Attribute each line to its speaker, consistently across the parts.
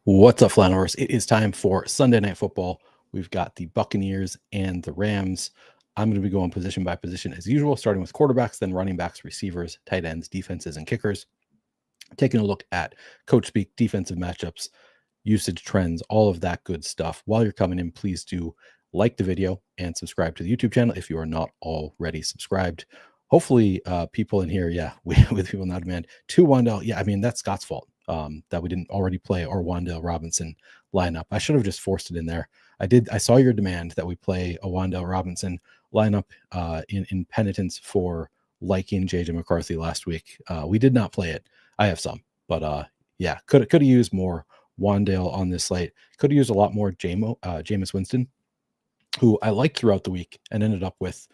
Speaker 1: What's up, Flanors? It is time for Sunday Night Football. We've got the Buccaneers and the Rams. I'm going to be going position by position as usual, starting with quarterbacks, then running backs, receivers, tight ends, defenses, and kickers. Taking a look at coach speak, defensive matchups, usage trends, all of that good stuff. While you're coming in, please do like the video and subscribe to the YouTube channel if you are not already subscribed. Hopefully, people in here, with people not demand to Wandell. Yeah, I mean, that's Scott's fault that we didn't already play our Wandell Robinson lineup. I should have just forced it in there. I saw your demand that we play a Wandell Robinson lineup in penitence for liking JJ McCarthy last week. We did not play it. I have some, but could have used more Wandale on this slate. Could have used a lot more Jameis Winston, who I liked throughout the week and ended up with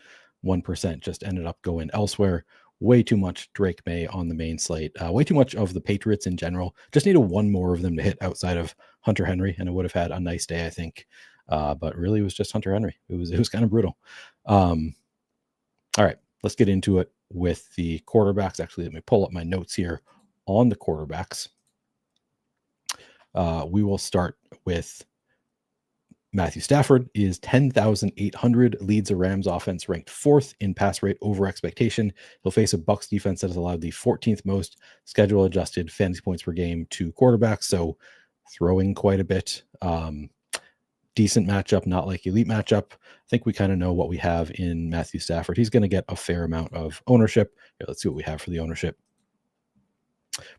Speaker 1: 1%, just ended up going elsewhere. Way too much Drake May on the main slate. Way too much of the Patriots in general. Just needed one more of them to hit outside of Hunter Henry, and it would have had a nice day, I think. But really, it was just Hunter Henry. It was kind of brutal. All right, let's get into it with the quarterbacks. Actually, let me pull up my notes here on the quarterbacks. We will start with Matthew Stafford is 10,800, leads a Rams offense ranked 4th in pass rate over expectation. He'll face a Bucs defense that has allowed the 14th most schedule adjusted fantasy points per game to quarterbacks. So throwing quite a bit. Decent matchup, not like elite matchup. I think we kind of know what we have in Matthew Stafford. He's going to get a fair amount of ownership. Here, let's see what we have for the ownership.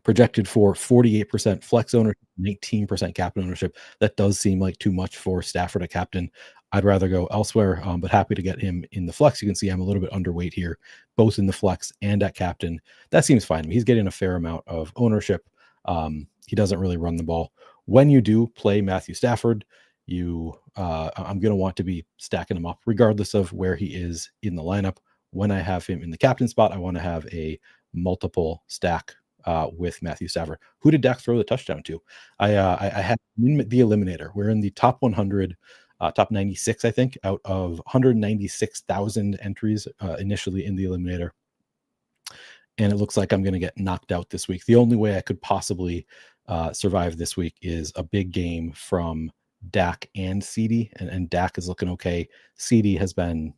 Speaker 1: Projected for 48% flex ownership, 19% captain ownership. That does seem like too much for Stafford at captain. I'd rather go elsewhere, but happy to get him in the flex. You can see I'm a little bit underweight here, both in the flex and at captain. That seems fine. He's getting a fair amount of ownership. He doesn't really run the ball. When you do play Matthew Stafford, I'm going to want to be stacking him up regardless of where he is in the lineup. When I have him in the captain spot, I want to have a multiple stack with Matthew Stafford. Who did Dak throw the touchdown to? I had the eliminator. We're in the top 100, top 96, I think, out of 196,000 entries initially in the eliminator. And it looks like I'm going to get knocked out this week. The only way I could possibly survive this week is a big game from Dak and CD, and Dak is looking okay. CD has been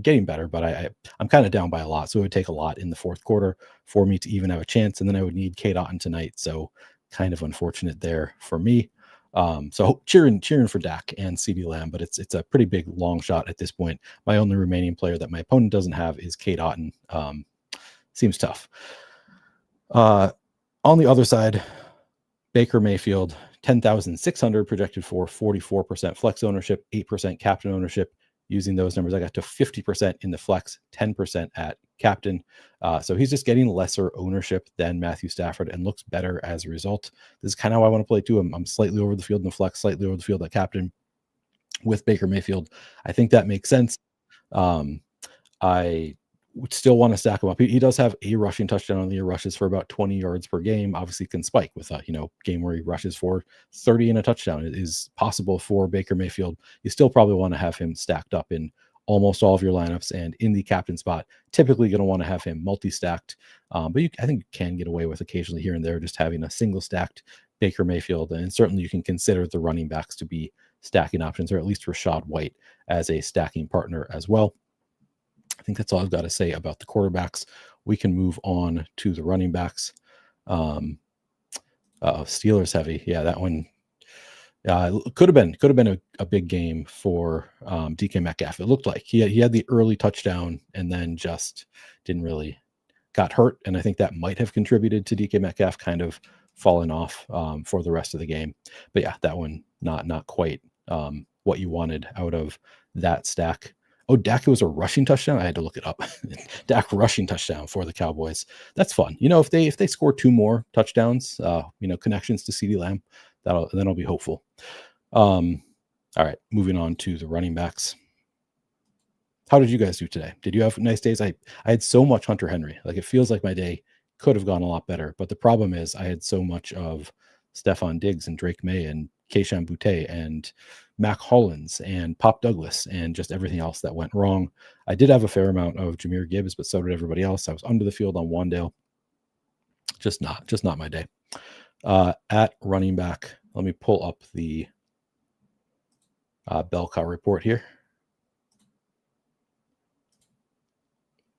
Speaker 1: getting better, but I'm kind of down by a lot, so it would take a lot in the fourth quarter for me to even have a chance, and then I would need Kate Otten tonight, so kind of unfortunate there for me. So cheering for Dak and CD Lamb, but it's a pretty big long shot at this point. My only remaining player that my opponent doesn't have is Kate Otten. Seems tough. On the other side, Baker Mayfield, 10,600, projected for 44% flex ownership, 8% captain ownership. Using those numbers, I got to 50% in the flex, 10% at captain. So he's just getting lesser ownership than Matthew Stafford and looks better as a result. This is kind of how I want to play too. I'm slightly over the field in the flex, slightly over the field at captain with Baker Mayfield. I think that makes sense. I would still want to stack him up. He does have a rushing touchdown on the year, rushes for about 20 yards per game. Obviously can spike with a game where he rushes for 30 and a touchdown. It is possible for Baker Mayfield. You still probably want to have him stacked up in almost all of your lineups, and in the captain spot, typically going to want to have him multi-stacked. But I think you can get away with occasionally here and there just having a single stacked Baker Mayfield, and certainly you can consider the running backs to be stacking options, or at least Rashad White as a stacking partner as well. I think that's all I've got to say about the quarterbacks. We can move on to the running backs. Steelers heavy. Yeah, that one could have been a big game for DK Metcalf. It looked like he had the early touchdown and then just didn't really got hurt. And I think that might have contributed to DK Metcalf kind of falling off for the rest of the game. But yeah, that one not quite what you wanted out of that stack. Oh, Dak, it was a rushing touchdown. I had to look it up. Dak rushing touchdown for the Cowboys. That's fun. If they score 2 more touchdowns, connections to CeeDee Lamb, then I'll be hopeful. All right, moving on to the running backs. How did you guys do today? Did you have nice days? I had so much Hunter Henry. Like, it feels like my day could have gone a lot better, but the problem is I had so much of Stephon Diggs and Drake May and Keyshawn Boutte and Mac Hollins and Pop Douglas and just everything else that went wrong. I did have a fair amount of Jahmyr Gibbs, but so did everybody else. I was under the field on Wandale. Just not my day. At running back, let me pull up the bell cow report here.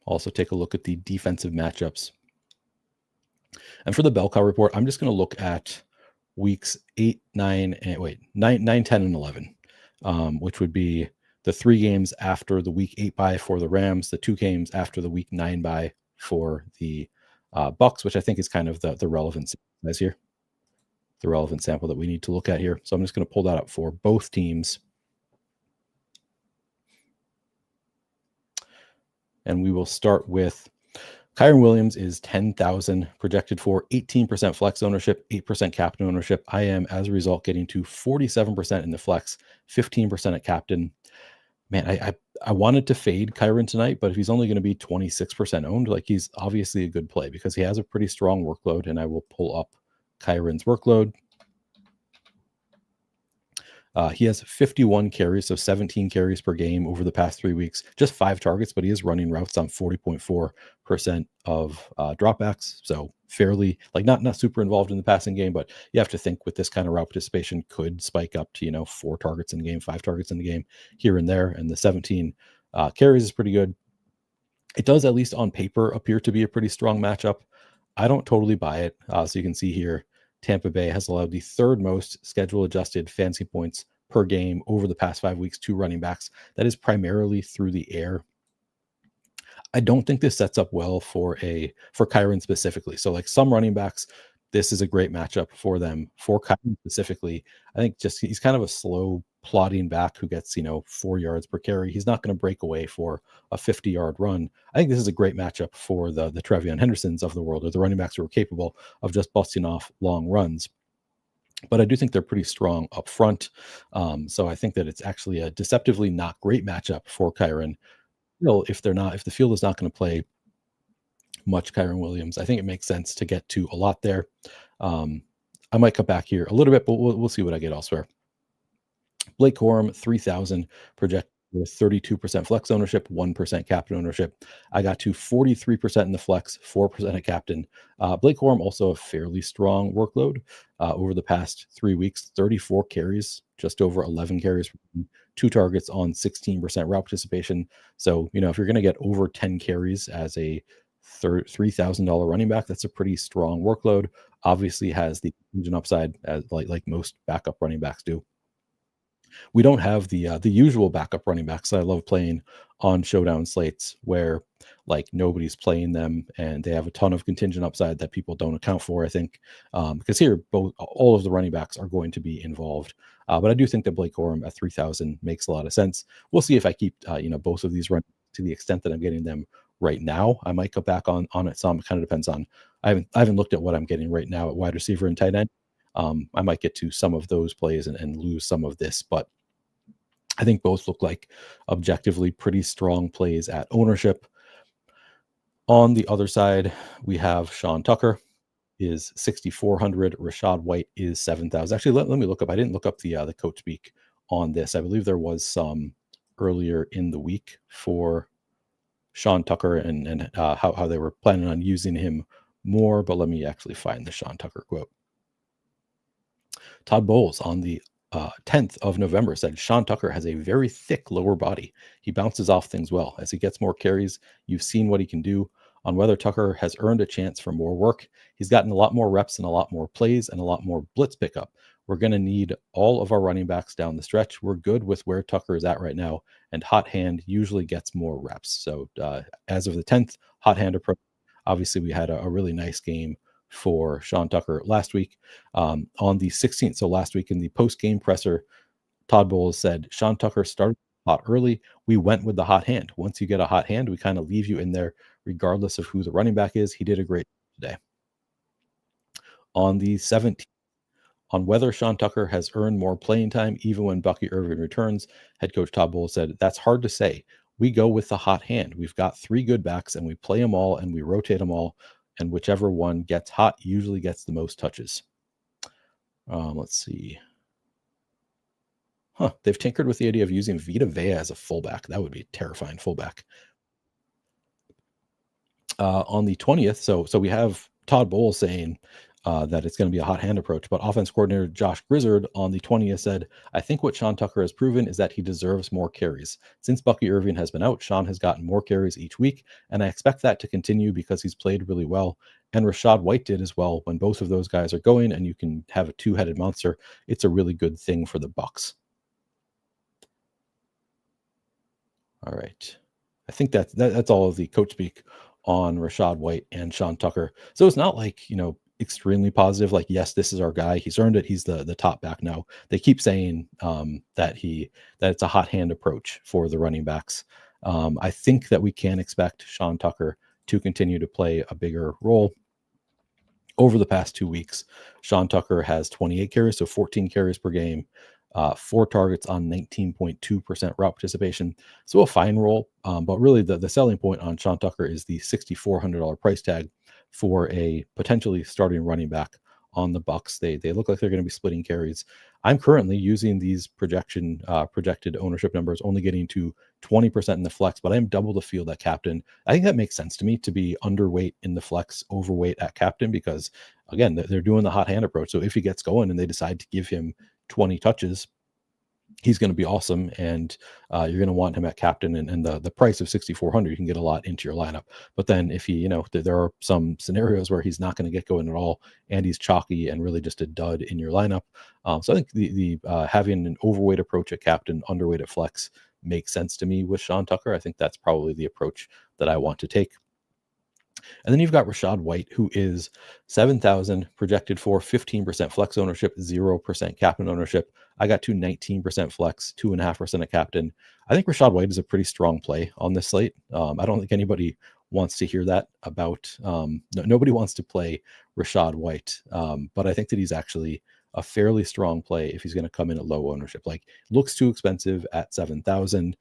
Speaker 1: Also take a look at the defensive matchups. And for the bell cow report, I'm just going to look at weeks 8, 9, 10, and 11, which would be the 3 games after the week 8 bye for the Rams, the 2 games after the week 9 bye for the Bucs, which I think is kind of the relevant size here, the relevant sample that we need to look at here. So I'm just going to pull that up for both teams. And we will start with Kyren Williams is 10,000 projected for 18% flex ownership, 8% captain ownership. I am, as a result, getting to 47% in the flex, 15% at captain. Man, I wanted to fade Kyren tonight, but if he's only going to be 26% owned, like, he's obviously a good play because he has a pretty strong workload, and I will pull up Kyren's workload. He has 51 carries, so 17 carries per game over the past 3 weeks, just 5 targets, but he is running routes on 40.4% of dropbacks. So fairly, like, not super involved in the passing game, but you have to think with this kind of route participation could spike up to, 4 targets in the game, 5 targets in the game here and there. And the 17 carries is pretty good. It does, at least on paper, appear to be a pretty strong matchup. I don't totally buy it. So you can see here, Tampa Bay has allowed the 3rd most schedule adjusted fantasy points per game over the past 5 weeks to running backs. That is primarily through the air. I don't think this sets up well for Kyren specifically. So, like, some running backs, this is a great matchup for them. For Kyren specifically, I think just he's kind of a slow plodding back who gets 4 yards per carry. He's not going to break away for a 50-yard run. I think this is a great matchup for the Trevion Hendersons of the world, or the running backs who are capable of just busting off long runs. But I do think they're pretty strong up front. So I think that it's actually a deceptively not great matchup for Kyren. If the field is not going to play much Kyren Williams, I think it makes sense to get to a lot there. I might cut back here a little bit, but we'll see what I get elsewhere. Blake Corum, 3,000 projected with 32% flex ownership, 1% captain ownership. I got to 43% in the flex, 4% at captain. Blake Corum also a fairly strong workload over the past 3 weeks, 34 carries, just over 11 carries, 2 targets on 16% route participation. So, if you're going to get over 10 carries as a $3,000 running back, that's a pretty strong workload. Obviously has the engine upside, as like most backup running backs do. We don't have the usual backup running backs that I love playing on showdown slates, where, like, nobody's playing them and they have a ton of contingent upside that people don't account for, I think, because here all of the running backs are going to be involved. But I do think that Blake Corum at 3,000 makes a lot of sense. We'll see if I keep both of these running to the extent that I'm getting them right now. I might go back on it some. It kind of depends on, I haven't looked at what I'm getting right now at wide receiver and tight end. I might get to some of those plays and lose some of this, but I think both look like objectively pretty strong plays at ownership. On the other side, we have Sean Tucker is 6,400. Rashad White is 7,000. Actually, let me look up. I didn't look up the coach speak on this. I believe there was some earlier in the week for Sean Tucker and how they were planning on using him more. But let me actually find the Sean Tucker quote. Todd Bowles on the 10th of November said, Sean Tucker has a very thick lower body. He bounces off things well. As he gets more carries, you've seen what he can do. On whether Tucker has earned a chance for more work, he's gotten a lot more reps and a lot more plays and a lot more blitz pickup. We're going to need all of our running backs down the stretch. We're good with where Tucker is at right now, and hot hand usually gets more reps. So as of the 10th, hot hand approach. Obviously, we had a really nice game for Sean Tucker last week. On the 16th, so last week in the post-game presser, Todd Bowles said, Sean Tucker started hot early. We went with the hot hand. Once you get a hot hand, we kind of leave you in there regardless of who the running back is. He did a great job today. On the 17th, on whether Sean Tucker has earned more playing time even when Bucky Irvin returns, head coach Todd Bowles said, that's hard to say. We go with the hot hand. We've got 3 good backs and we play them all and we rotate them all. And whichever one gets hot usually gets the most touches. Let's see. They've tinkered with the idea of using Vita Vea as a fullback. That would be a terrifying fullback. On the 20th, so we have Todd Bowles saying that it's going to be a hot hand approach. But offense coordinator Josh Grizzard on the 20th said, I think what Sean Tucker has proven is that he deserves more carries. Since Bucky Irving has been out, Sean has gotten more carries each week, and I expect that to continue because he's played really well. And Rachaad White did as well. When both of those guys are going and you can have a two-headed monster, it's a really good thing for the Bucs. All right. I think that's all of the coach speak on Rachaad White and Sean Tucker. So it's not like, extremely positive. Like, yes, this is our guy. He's earned it. He's the top back now. They keep saying that it's a hot hand approach for the running backs. I think that we can expect Sean Tucker to continue to play a bigger role. Over the past 2 weeks, Sean Tucker has 28 carries, so 14 carries per game, 4 targets on 19.2% route participation. So a fine role, but really the selling point on Sean Tucker is the $6,400 price tag for a potentially starting running back on the Bucs. They look like they're going to be splitting carries. I'm currently using these projected ownership numbers, only getting to 20% in the flex, but I am double the field at captain. I think that makes sense to me to be underweight in the flex, overweight at captain, because again, they're doing the hot hand approach. So if he gets going and they decide to give him 20 touches, he's going to be awesome, and you're going to want him at captain. And the price of 6,400, you can get a lot into your lineup. But then if he, there are some scenarios where he's not going to get going at all, and he's chalky and really just a dud in your lineup. So I think the having an overweight approach at captain, underweight at flex makes sense to me with Sean Tucker. I think that's probably the approach that I want to take. And then you've got Rachaad White, who is 7,000 projected for 15% flex ownership, 0% captain ownership. I got to 19% flex, 2.5% at captain. I think Rachaad White is a pretty strong play on this slate. I don't think anybody wants to hear that about, nobody wants to play Rachaad White. But I think that he's actually a fairly strong play if he's going to come in at low ownership. Like, looks too expensive at 7,000,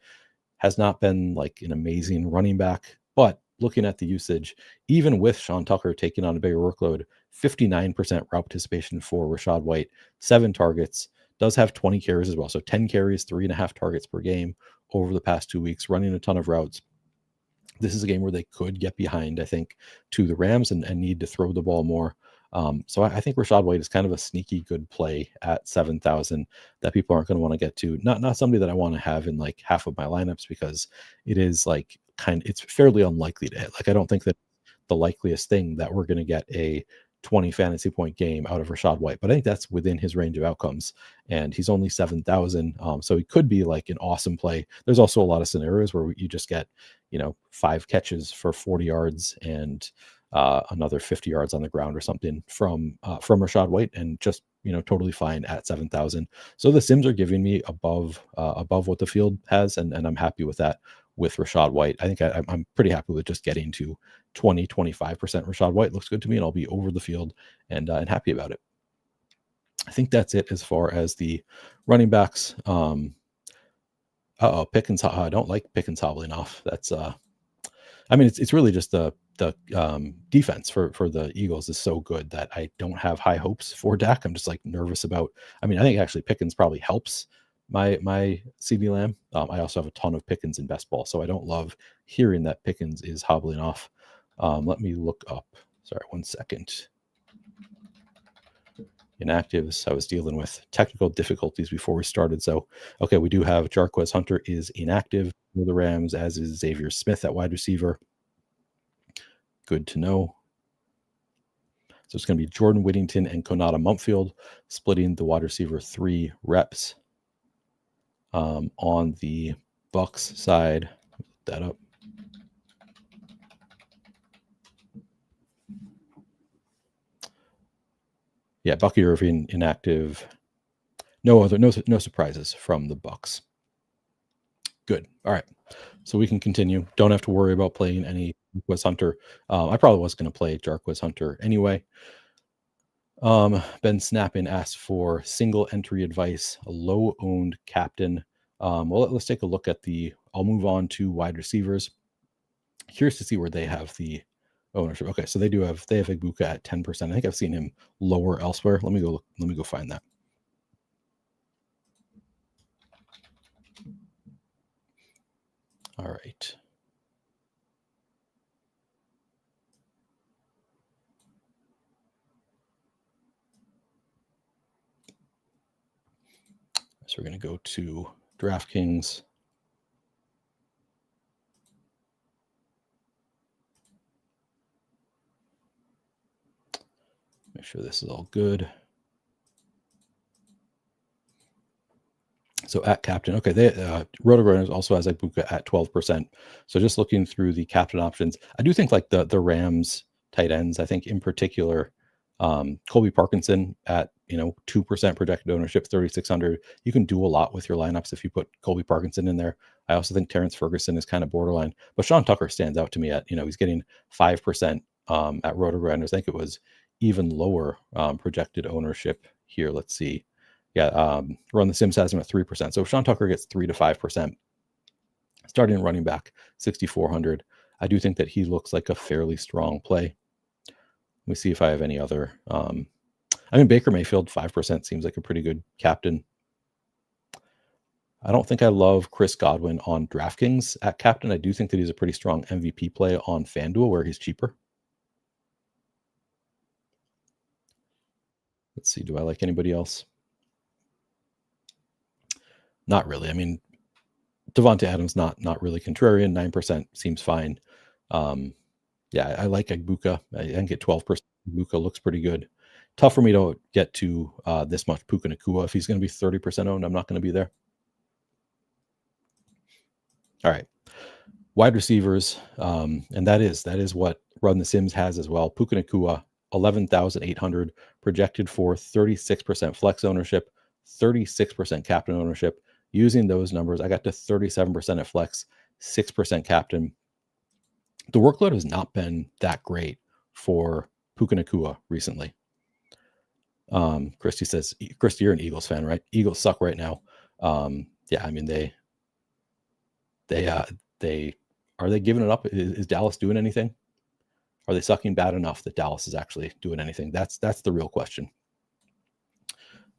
Speaker 1: has not been like an amazing running back, but looking at the usage, even with Sean Tucker taking on a bigger workload, 59% route participation for Rachaad White, 7 targets, does have 20 carries as well. So 10 carries, 3.5 targets per game over the past 2 weeks, running a ton of routes. This is a game where they could get behind, I think, to the Rams and need to throw the ball more. So I think Rachaad White is kind of a sneaky good play at 7,000 that people aren't going to want to get to. Not somebody that I want to have in like half of my lineups, because it is like it's fairly unlikely to hit. Like, I don't think that the likeliest thing that we're going to get a 20 fantasy point game out of Rachaad White, but I think that's within his range of outcomes, and he's only 7,000. So he could be like an awesome play. There's also a lot of scenarios where you just get, 5 catches for 40 yards and another 50 yards on the ground or something from Rachaad White, and just, totally fine at 7,000. So the sims are giving me above what the field has, and I'm happy with that with Rachaad White. I think I'm pretty happy with just getting to 25% Rachaad White. Looks good to me, and I'll be over the field and happy about it. I think that's it as far as the running backs. Pickens. I don't like Pickens hobbling off. That's it's really just the defense for the Eagles is so good that I don't have high hopes for Dak. I'm just like nervous about. I think actually Pickens probably helps my CeeDee Lamb. I also have a ton of Pickens in best ball, so I don't love hearing that Pickens is hobbling off. Let me look up. Sorry, 1 second. Inactives. I was dealing with technical difficulties before we started. So, okay, we do have Jarquez Hunter is inactive for the Rams, as is Xavier Smith at wide receiver. Good to know. So it's going to be Jordan Whittington and Konata Mumpfield splitting the wide receiver 3 reps. On the Bucs side, look that up. Yeah, Bucky Irving inactive. No surprises from the Bucs. Good. All right. So we can continue. Don't have to worry about playing any Jarquez Hunter. I probably was going to play Jarquez Hunter anyway. Ben Snappin asked for single entry advice, a low owned captain. Well, let's take a look at I'll move on to wide receivers. Curious to see where they have the ownership. Okay, so they have Ibuka at 10%. I think I've seen him lower elsewhere. Let me go find that. All right. So we're going to go to DraftKings. Make sure this is all good. So at captain, okay, Roto-Grinders also has Ibuka at 12%. So just looking through the captain options, I do think like the Rams tight ends, I think in particular, Colby Parkinson at 2% projected ownership, 3,600. You can do a lot with your lineups if you put Colby Parkinson in there. I also think Terrence Ferguson is kind of borderline, but Sean Tucker stands out to me at he's getting 5% at Roto-Grinders. I think it was even lower projected ownership here. Let's see. Yeah, Run the Sims has him at 3%. So if Sean Tucker gets 3 to 5%, starting running back 6,400, I do think that he looks like a fairly strong play. Let me see if I have any other. Baker Mayfield 5% seems like a pretty good captain. I don't think I love Chris Godwin on DraftKings at captain. I do think that he's a pretty strong MVP play on FanDuel where he's cheaper. Let's see. Do I like anybody else? Not really. I mean, Devontae Adams not really contrarian. 9% seems fine. Yeah, I like Ibuka. I can get 12%. Ibuka looks pretty good. Tough for me to get to this much Puka Nacua. If he's going to be 30% owned, I'm not going to be there. All right. Wide receivers, and that is what Run the Sims has as well. Puka Nacua, 11,800, projected for 36% flex ownership, 36% captain ownership. Using those numbers, I got to 37% at flex, 6% captain. The workload has not been that great for Puka Nacua recently. Christy says, Christy, you're an Eagles fan, right? Eagles suck right now. Yeah, I mean they are they giving it up? Is Dallas doing anything? Are they sucking bad enough that Dallas is actually doing anything? That's the real question.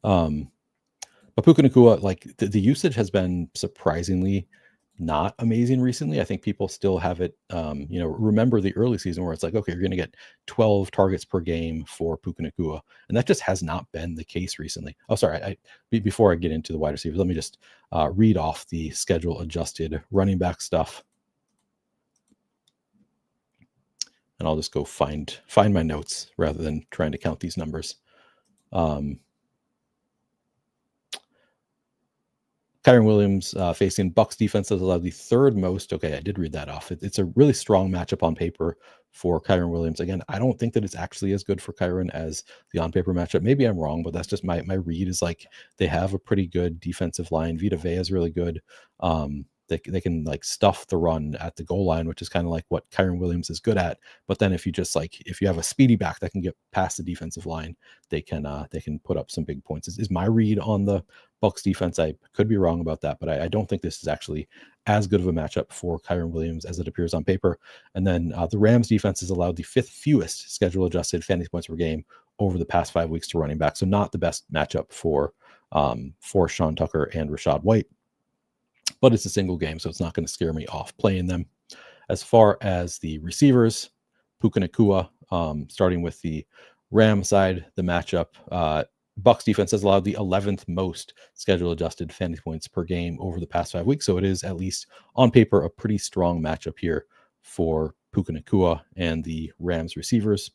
Speaker 1: But Puka Nacua, like the usage has been surprisingly not amazing recently. I think people still have it, remember the early season where it's like, okay, you're going to get 12 targets per game for Puka Nacua. And that just has not been the case recently. Oh, sorry. Before I get into the wide receivers, let me just read off the schedule adjusted running back stuff. And I'll just go find my notes rather than trying to count these numbers. Kyren Williams facing Bucs defense has allowed the third most. Okay, I did read that off. It's a really strong matchup on paper for Kyren Williams. Again, I don't think that it's actually as good for Kyren as the on-paper matchup. Maybe I'm wrong, but that's just my read is like they have a pretty good defensive line. Vita Vea is really good. They can like stuff the run at the goal line, which is kind of like what Kyren Williams is good at. But then if you have a speedy back that can get past the defensive line, they can put up some big points. Is my read on the Bucs defense. I could be wrong about that, but I don't think this is actually as good of a matchup for Kyren Williams as it appears on paper. And then the Rams defense has allowed the fifth fewest schedule adjusted fantasy points per game over the past 5 weeks to running back. So not the best matchup for Sean Tucker and Rachaad White. But it's a single game, so it's not going to scare me off playing them. As far as the receivers, Puka Nacua, starting with the Ram side, the matchup, Bucs defense has allowed the 11th most schedule adjusted fantasy points per game over the past 5 weeks. So it is, at least on paper, a pretty strong matchup here for Puka Nacua and the Rams receivers.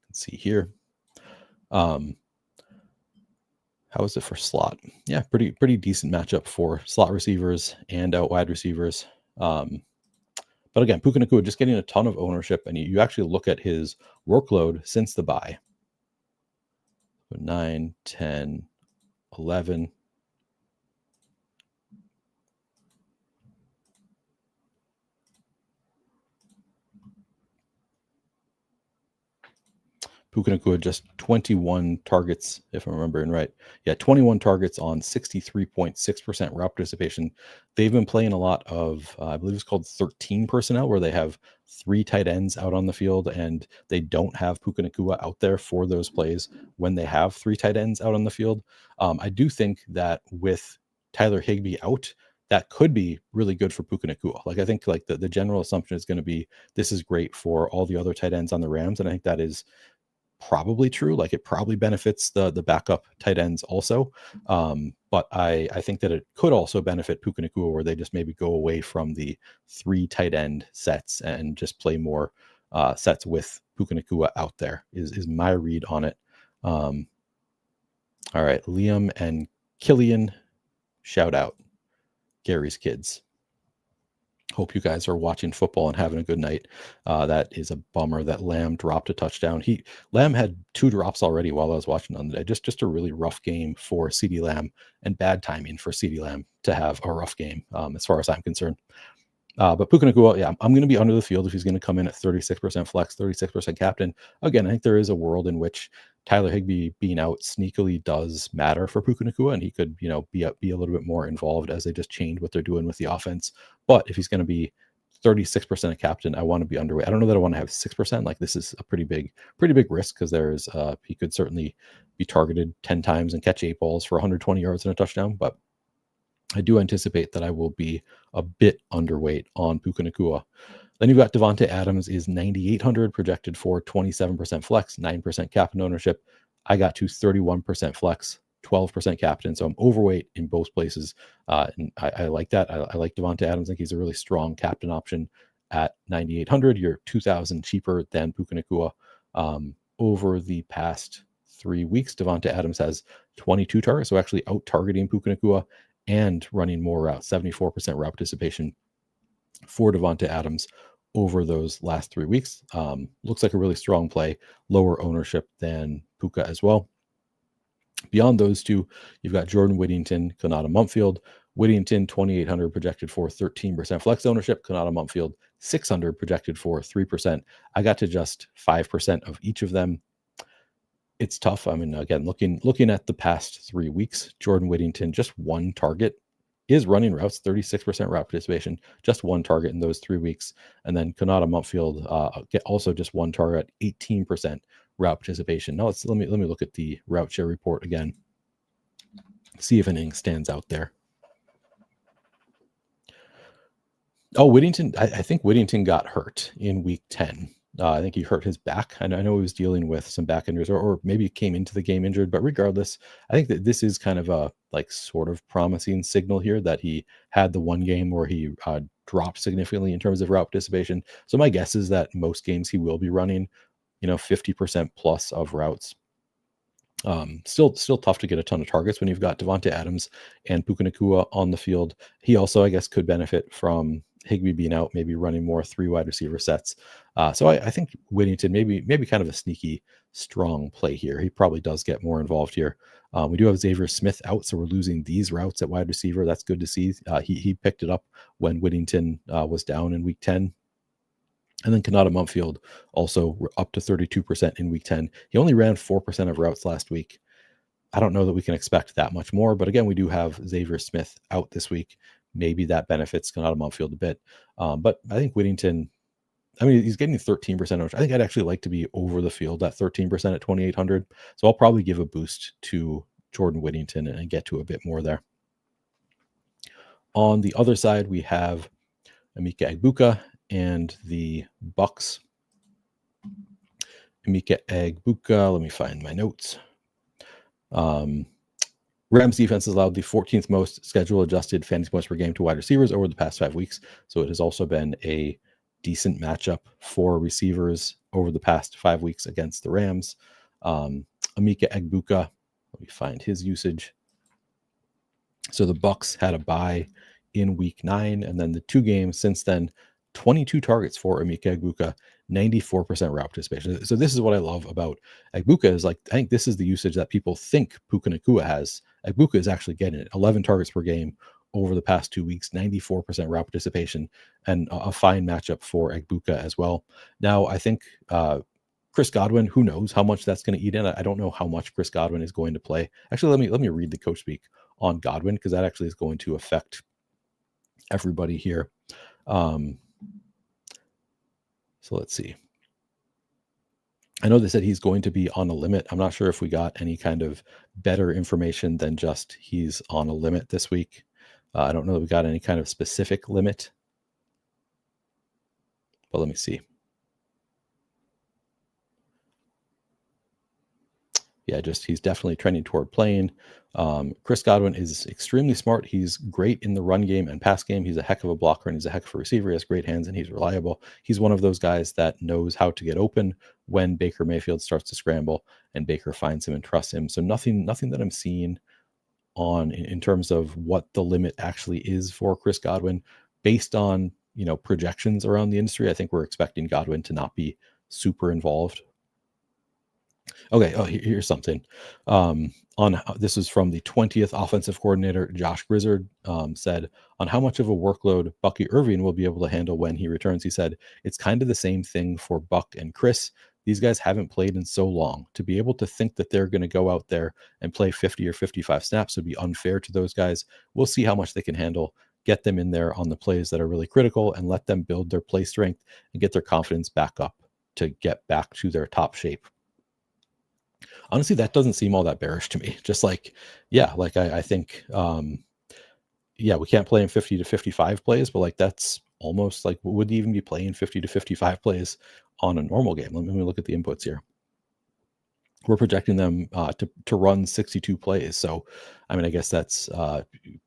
Speaker 1: Let's see here. How is it for slot? Yeah, pretty decent matchup for slot receivers and out wide receivers. But again, Puka Nacua just getting a ton of ownership, and you actually look at his workload since the bye. 9, 10, 11. Puka Nacua just 21 targets, if I'm remembering right. Yeah, 21 targets on 63.6% route participation. They've been playing a lot of, I believe it's called 13 personnel, where they have 3 tight ends out on the field, and they don't have Puka Nacua out there for those plays when they have 3 tight ends out on the field. I do think that with Tyler Higbee out, that could be really good for Puka Nacua. Like, I think like the general assumption is going to be this is great for all the other tight ends on the Rams, and I think that is probably true. Like, it probably benefits the backup tight ends also. But I think that it could also benefit Puka Nacua, where they just maybe go away from the 3 tight end sets and just play more sets with Puka Nacua out there is my read on it. All right, Liam and Killian, shout out. Gary's kids. Hope you guys are watching football and having a good night. That is a bummer that Lamb dropped a touchdown. Lamb had 2 drops already while I was watching on the day. Just a really rough game for CeeDee Lamb, and bad timing for CeeDee Lamb to have a rough game, as far as I'm concerned. But Puka Nacua, yeah, I'm going to be under the field if he's going to come in at 36% flex, 36% captain. Again, I think there is a world in which Tyler Higbee being out sneakily does matter for Puka Nacua, and he could, be a little bit more involved as they just change what they're doing with the offense. But if he's going to be 36% a captain, I want to be underweight. I don't know that I want to have 6%. Like, this is a pretty big risk, because there's he could certainly be targeted 10 times and catch 8 balls for 120 yards and a touchdown. But I do anticipate that I will be a bit underweight on Puka Nacua. Then you've got Devontae Adams is 9,800, projected for 27% flex, 9% captain ownership. I got to 31% flex, 12% captain. So I'm overweight in both places. And I like that. I like Devontae Adams. I think he's a really strong captain option at 9,800. You're 2,000 cheaper than Puka Nacua. Over the past 3 weeks, Devontae Adams has 22 targets, so actually out targeting Puka Nacua and running more routes, 74% route participation for Devontae Adams over those last 3 weeks. Looks like a really strong play, lower ownership than Puka as well. Beyond those two, you've got Jordan Whittington, Konata Mumpfield. Whittington, 2,800 projected for 13% flex ownership. Konata Mumpfield, 600 projected for 3%. I got to just 5% of each of them. It's tough. I mean, again, looking at the past 3 weeks, Jordan Whittington, just 1 target, is running routes, 36% route participation, just 1 target in those 3 weeks. And then Konata Mumpfield, also just 1 target, 18% route participation. Now let me look at the route share report again, see if anything stands out there. Oh, Whittington, I think Whittington got hurt in week 10. I think he hurt his back. I know he was dealing with some back injuries, or maybe came into the game injured. But regardless, I think that this is kind of a sort of promising signal here that he had the 1 game where he dropped significantly in terms of route participation. So my guess is that most games he will be running, 50% plus of routes. Still tough to get a ton of targets when you've got Devontae Adams and Puka Nacua on the field. He also, I guess, could benefit from Higbee being out, maybe running more 3 wide receiver sets. So I think Whittington maybe kind of a sneaky strong play here. He probably does get more involved here. We do have Xavier Smith out, so we're losing these routes at wide receiver. That's good to see. He picked it up when Whittington was down in week 10. And then Konata Mumpfield also up to 32% in week 10. He only ran 4% of routes last week. I don't know that we can expect that much more, but again, we do have Xavier Smith out this week. Maybe that benefits Konata Mumpfield a bit. But I think Whittington, he's getting 13%. I think I'd actually like to be over the field at 13% at 2,800. So I'll probably give a boost to Jordan Whittington and get to a bit more there. On the other side, we have Emeka Egbuka and the Bucks. Emeka Egbuka, let me find my notes. Rams defense has allowed the 14th most schedule adjusted fantasy points per game to wide receivers over the past 5 weeks. So it has also been a decent matchup for receivers over the past 5 weeks against the Rams. Emeka Egbuka, let me find his usage. So the Bucks had a bye in week 9, and then the 2 games since then, 22 targets for Emeka Egbuka, 94% route participation. So this is what I love about Egbuka is I think this is the usage that people think Puka Nacua has. Egbuka is actually getting it. 11 targets per game over the past 2 weeks, 94% route participation, and a fine matchup for Egbuka as well. Now, I think Chris Godwin, who knows how much that's going to eat in. I don't know how much Chris Godwin is going to play. Actually, let me read the coach speak on Godwin, because that actually is going to affect everybody here. So let's see. I know they said he's going to be on a limit. I'm not sure if we got any kind of better information than just he's on a limit this week. I don't know that we got any kind of specific limit, but let me see. Yeah, just he's definitely trending toward playing. Chris Godwin is extremely smart. He's great in the run game and pass game. He's a heck of a blocker and he's a heck of a receiver. He has great hands and he's reliable. He's one of those guys that knows how to get open when Baker Mayfield starts to scramble and Baker finds him and trusts him. So nothing that I'm seeing on in terms of what the limit actually is for Chris Godwin based on, projections around the industry. I think we're expecting Godwin to not be super involved. Okay. Oh, here's something. This is from the 20th offensive coordinator, Josh Grizzard, said on how much of a workload Bucky Irving will be able to handle when he returns. He said, it's kind of the same thing for Buck and Chris. These guys haven't played in so long. To be able to think that they're going to go out there and play 50 or 55 snaps would be unfair to those guys. We'll see how much they can handle, get them in there on the plays that are really critical and let them build their play strength and get their confidence back up to get back to their top shape. Honestly, that doesn't seem all that bearish to me. Just like, yeah, like I think, we can't play in 50 to 55 plays, but like that's almost like would even be playing 50 to 55 plays on a normal game. Let me look at the inputs here. We're projecting them to run 62 plays. So, I mean, I guess that's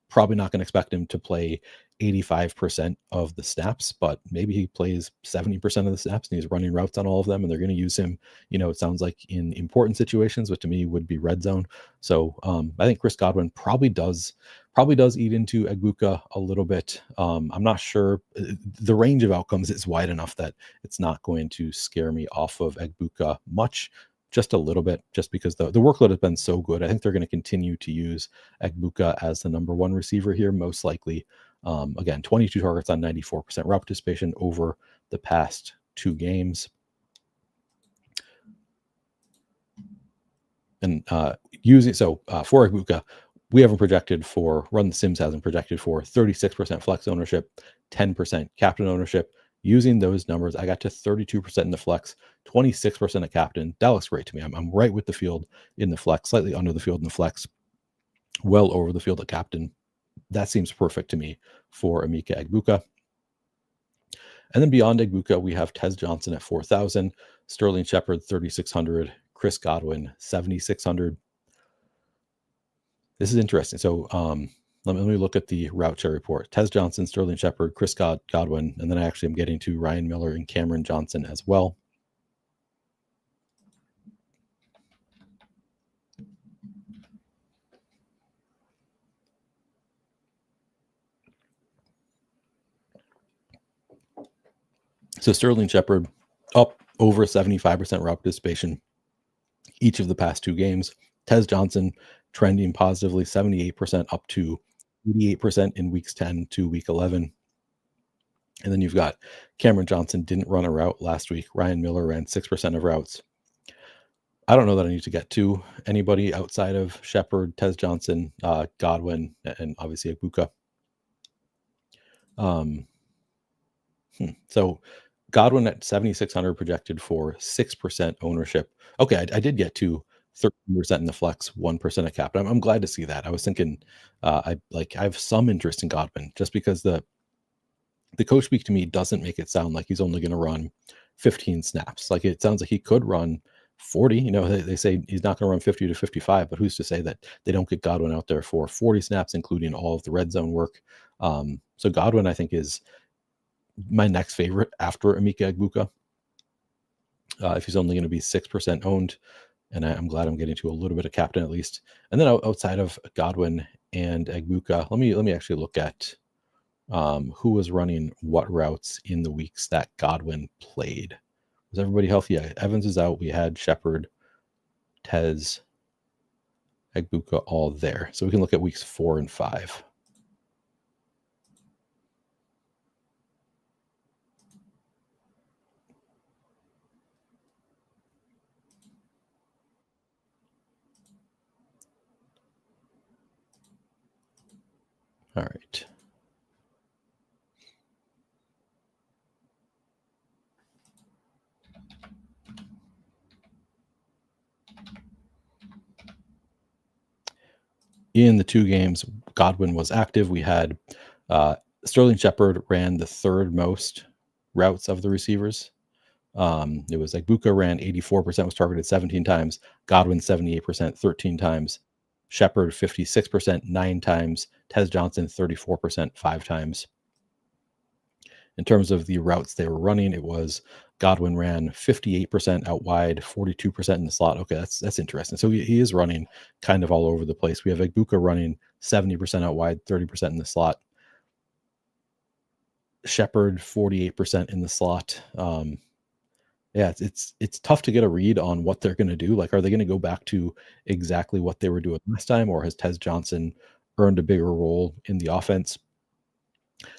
Speaker 1: probably not going to expect him to play 85% of the snaps, but maybe he plays 70% of the snaps and he's running routes on all of them and they're going to use him, it sounds like in important situations, which to me would be red zone. So I think Chris Godwin probably does eat into Egbuka a little bit. I'm not sure. The range of outcomes is wide enough that it's not going to scare me off of Egbuka much. Just a little bit, just because the workload has been so good. I think they're going to continue to use Egbuka as the number one receiver here, most likely. Again, 22 targets on 94% route participation over the past 2 games. And for Egbuka, we haven't projected for, Run the Sims hasn't projected for 36% flex ownership, 10% captain ownership. Using those numbers, I got to 32% in the flex, 26% of captain. That looks great to me. I'm right with the field in the flex, slightly under the field in the flex, well over the field at captain. That seems perfect to me for Emeka Egbuka. And then beyond Egbuka, we have Tez Johnson at 4,000, Sterling Shepard 3,600, Chris Godwin 7,600. This is interesting. So let me look at the route share report. Tez Johnson, Sterling Shepard, Chris Godwin, and then I actually am getting to Ryan Miller and Cameron Johnson as well. So Sterling Shepard up over 75% route participation each of the past 2 games. Tez Johnson trending positively, 78% up to 88% in weeks 10 to week 11. And then you've got Cameron Johnson didn't run a route last week. Ryan Miller ran 6% of routes. I don't know that I need to get to anybody outside of Shepard, Tez Johnson, Godwin, and obviously Egbuka. So Godwin at 7,600 projected for 6% ownership. Okay, I did get to 13% in the flex, 1% of cap. I'm glad to see that. I was thinking I have some interest in Godwin just because the coach speak to me doesn't make it sound like he's only going to run 15 snaps. Like it sounds like he could run 40. They say he's not going to run 50 to 55, but who's to say that they don't get Godwin out there for 40 snaps, including all of the red zone work. So Godwin, I think, is my next favorite after Emeka Egbuka. If he's only going to be 6% owned, and I'm glad I'm getting to a little bit of captain at least. And then outside of Godwin and Egbuka, let me actually look at who was running what routes in the weeks that Godwin played. Was everybody healthy? Yeah, Evans is out. We had Shepard, Tez, Egbuka all there. So we can look at weeks 4 and 5. All right. In the 2 games, Godwin was active. We had Sterling Shepard ran the 3rd most routes of the receivers. It was like Buka ran 84%, was targeted 17 times, Godwin 78%, 13 times, Shepard 56%, 9 times, Tez Johnson 34%, 5 times. In terms of the routes they were running, it was Godwin ran 58% out wide, 42% in the slot. Okay, that's interesting. So he is running kind of all over the place. We have Egbuka running 70% out wide, 30% in the slot. Shepard 48% in the slot. Yeah, it's tough to get a read on what they're going to do. Like, are they going to go back to exactly what they were doing last time, or has Tez Johnson earned a bigger role in the offense?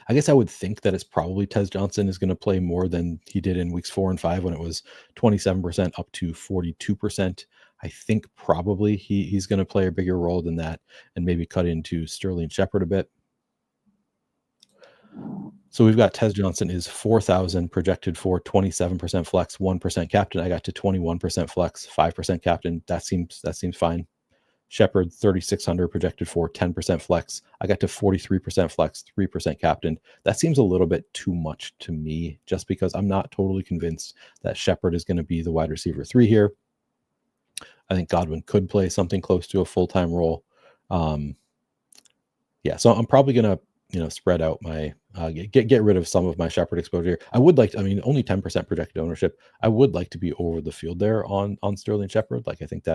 Speaker 1: I guess I would think that it's probably Tez Johnson is going to play more than he did in weeks 4 and 5 when it was 27% up to 42%. I think probably he's going to play a bigger role than that and maybe cut into Sterling Shepard a bit. So we've got Tez Johnson is 4,000 projected for 27% flex, 1% captain. I got to 21% flex, 5% captain. That seems fine. Shepard 3,600 projected for 10% flex. I got to 43% flex, 3% captain. That seems a little bit too much to me, just because I'm not totally convinced that Shepard is going to be the wide receiver 3 here. I think Godwin could play something close to a full-time role. Yeah, so I'm probably going to spread out my get rid of some of my Shepard exposure. I would like to, only 10% projected ownership. I would like to be over the field there on Sterling Shepard. Like, I think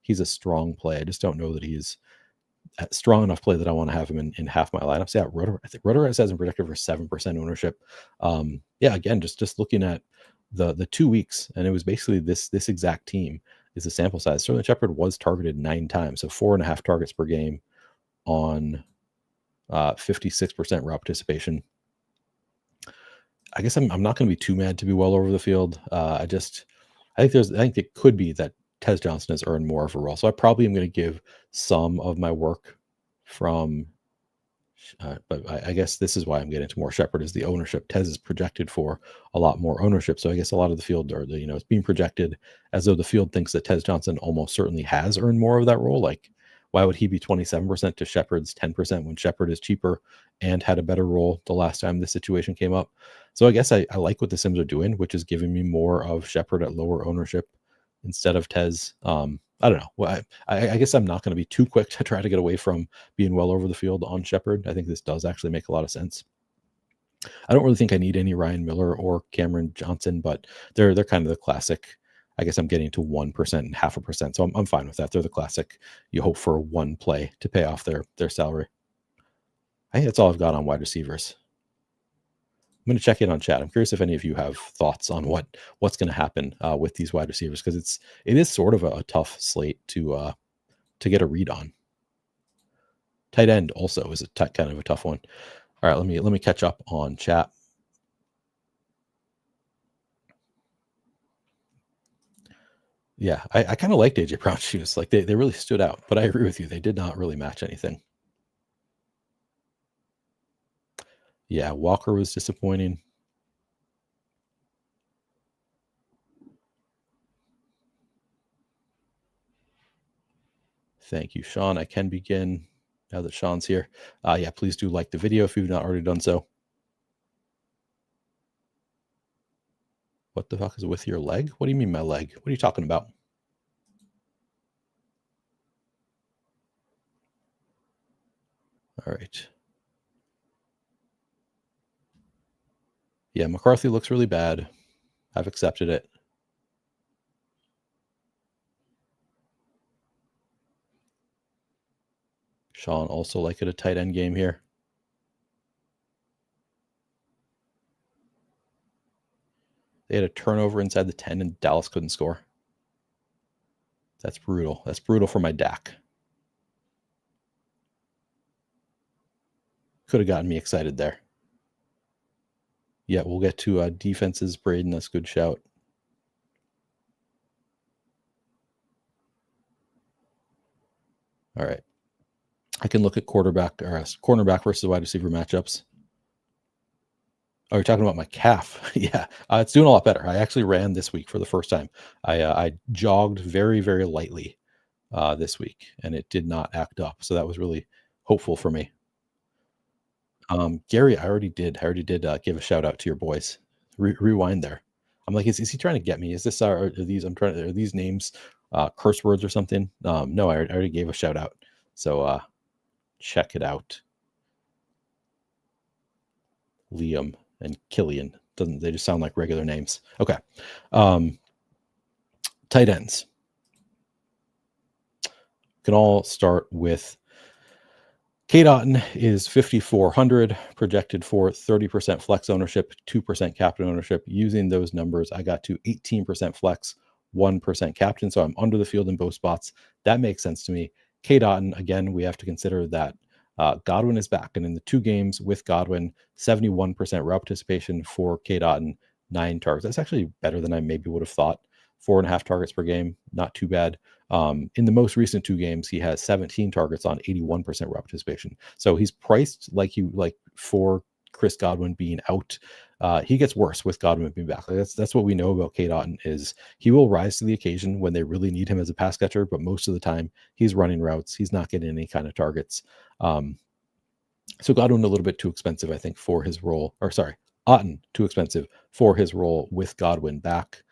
Speaker 1: he's a strong play. I just don't know that he's a strong enough play that I want to have him in half my lineups. Yeah, I think Rotoviz has him projected for 7% ownership. Yeah, again, just looking at the 2 weeks, and it was basically this exact team is the sample size. Sterling Shepard was targeted 9 times, so 4.5 targets per game on 56% route participation. I guess I'm not going to be too mad to be well over the field. I think it could be that Tez Johnson has earned more of a role. So I probably am going to give some of my work from, but I guess this is why I'm getting to more Shepard is the ownership. Tez is projected for a lot more ownership. So I guess a lot of the field it's being projected as though the field thinks that Tez Johnson almost certainly has earned more of that role. Like, why would he be 27% to Shepard's 10% when Shepard is cheaper and had a better role the last time this situation came up? So I guess I like what the Sims are doing, which is giving me more of Shepard at lower ownership instead of Tez. I don't know. Well, I guess I'm not going to be too quick to try to get away from being well over the field on Shepard. I think this does actually make a lot of sense. I don't really think I need any Ryan Miller or Cameron Johnson, but they're kind of the classic. I guess I'm getting to 1% and 0.5%. So I'm fine with that. They're the classic. You hope for one play to pay off their salary. I think that's all I've got on wide receivers. I'm going to check in on chat. I'm curious if any of you have thoughts on what's going to happen with these wide receivers, because it is sort of a tough slate to get a read on. Tight end also is kind of a tough one. All right, let me catch up on chat. Yeah, I kind of liked AJ Brown's shoes. Like, they really stood out, but I agree with you. They did not really match anything. Yeah, Walker was disappointing. Thank you, Sean. I can begin now that Sean's here. Yeah, please do like the video if you've not already done so. What the fuck is with your leg? What do you mean my leg? What are you talking about? All right. Yeah, McCarthy looks really bad. I've accepted it. Sean also like it a tight end game here. They had a turnover inside the 10 and Dallas couldn't score. That's brutal. That's brutal for my DAC. Could have gotten me excited there. Yeah, we'll get to defenses, Braden. That's a good shout. All right. I can look at cornerback versus wide receiver matchups. Oh, you're talking about my calf. Yeah, it's doing a lot better. I actually ran this week for the first time. I jogged very, very lightly this week, and it did not act up. So that was really hopeful for me. Gary, I already did give a shout out to your boys. Rewind there. I'm like, is he trying to get me? Is this are these names curse words or something? No, I already gave a shout out. So check it out. Liam and Killian. Doesn't they just sound like regular names? Okay. Tight ends. Can all start with Cade Otton is 5,400 projected for 30% flex ownership, 2% captain ownership. Using those numbers, I got to 18% flex, 1% captain. So I'm under the field in both spots. That makes sense to me. Cade Otton, again, we have to consider that Godwin is back. And in the 2 games with Godwin, 71% route participation for Cade Otton, 9 targets. That's actually better than I maybe would have thought. 4.5 targets per game, not too bad. In the most recent 2 games, he has 17 targets on 81% route participation. So he's priced like for Chris Godwin being out. He gets worse with Godwin being back. That's what we know about Cade Otton is he will rise to the occasion when they really need him as a pass catcher, but most of the time he's running routes. He's not getting any kind of targets. So Godwin a little bit too expensive, I think, for his role. Or sorry, Otton too expensive for his role with Godwin back.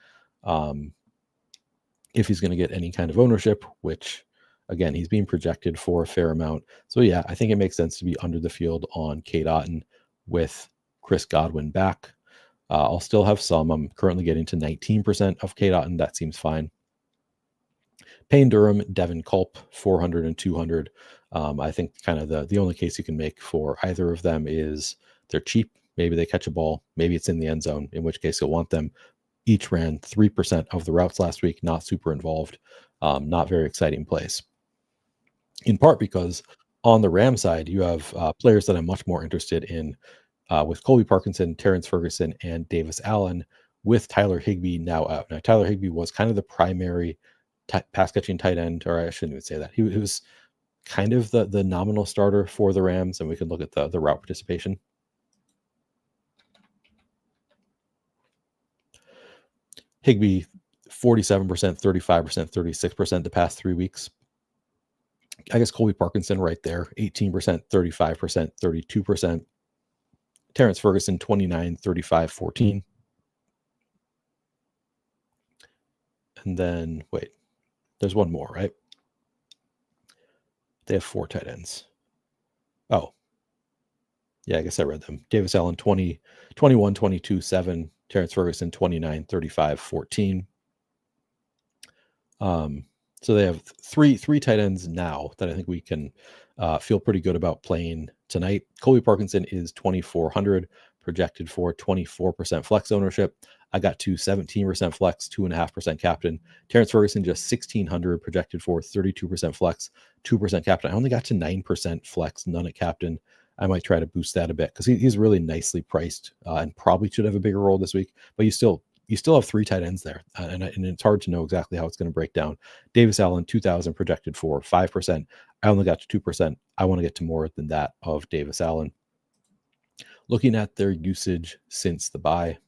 Speaker 1: If he's going to get any kind of ownership, which again, he's being projected for a fair amount. So yeah, I think it makes sense to be under the field on Cade Otton with Chris Godwin back. I'll still have some. I'm currently getting to 19% of Cade Otton. That seems fine. Payne Durham, Devin Culp, 400 and 200. I think kind of the only case you can make for either of them is they're cheap. Maybe they catch a ball. Maybe it's in the end zone, in which case you'll want them. Each ran 3% of the routes last week, not super involved, not very exciting plays. In part because on the Ram side, you have players that I'm much more interested in with Colby Parkinson, Terrence Ferguson, and Davis Allen, with Tyler Higbee now out. Now, Tyler Higbee was kind of the primary pass-catching tight end, or I shouldn't even say that. He was kind of the nominal starter for the Rams, and we can look at the route participation. Higbee, 47%, 35%, 36% the past 3 weeks. I guess Colby Parkinson right there, 18%, 35%, 32%. Terrence Ferguson, 29, 35, 14. And then, wait, there's one more, right? They have 4 tight ends. Oh, yeah, I guess I read them. Davis Allen, 20, 21, 22, 7. Terrence Ferguson, 29, 35, 14. So they have three tight ends now that I think we can feel pretty good about playing tonight. Colby Parkinson is 2,400, projected for 24% flex ownership. I got to 17% flex, 2.5% captain. Terrence Ferguson just 1,600, projected for 32% flex, 2% captain. I only got to 9% flex, none at captain. I might try to boost that a bit because he's really nicely priced and probably should have a bigger role this week. But you still have 3 tight ends there, and it's hard to know exactly how it's going to break down. Davis Allen, 2,000 projected for 5%. I only got to 2%. I want to get to more than that of Davis Allen. Looking at their usage since the bye.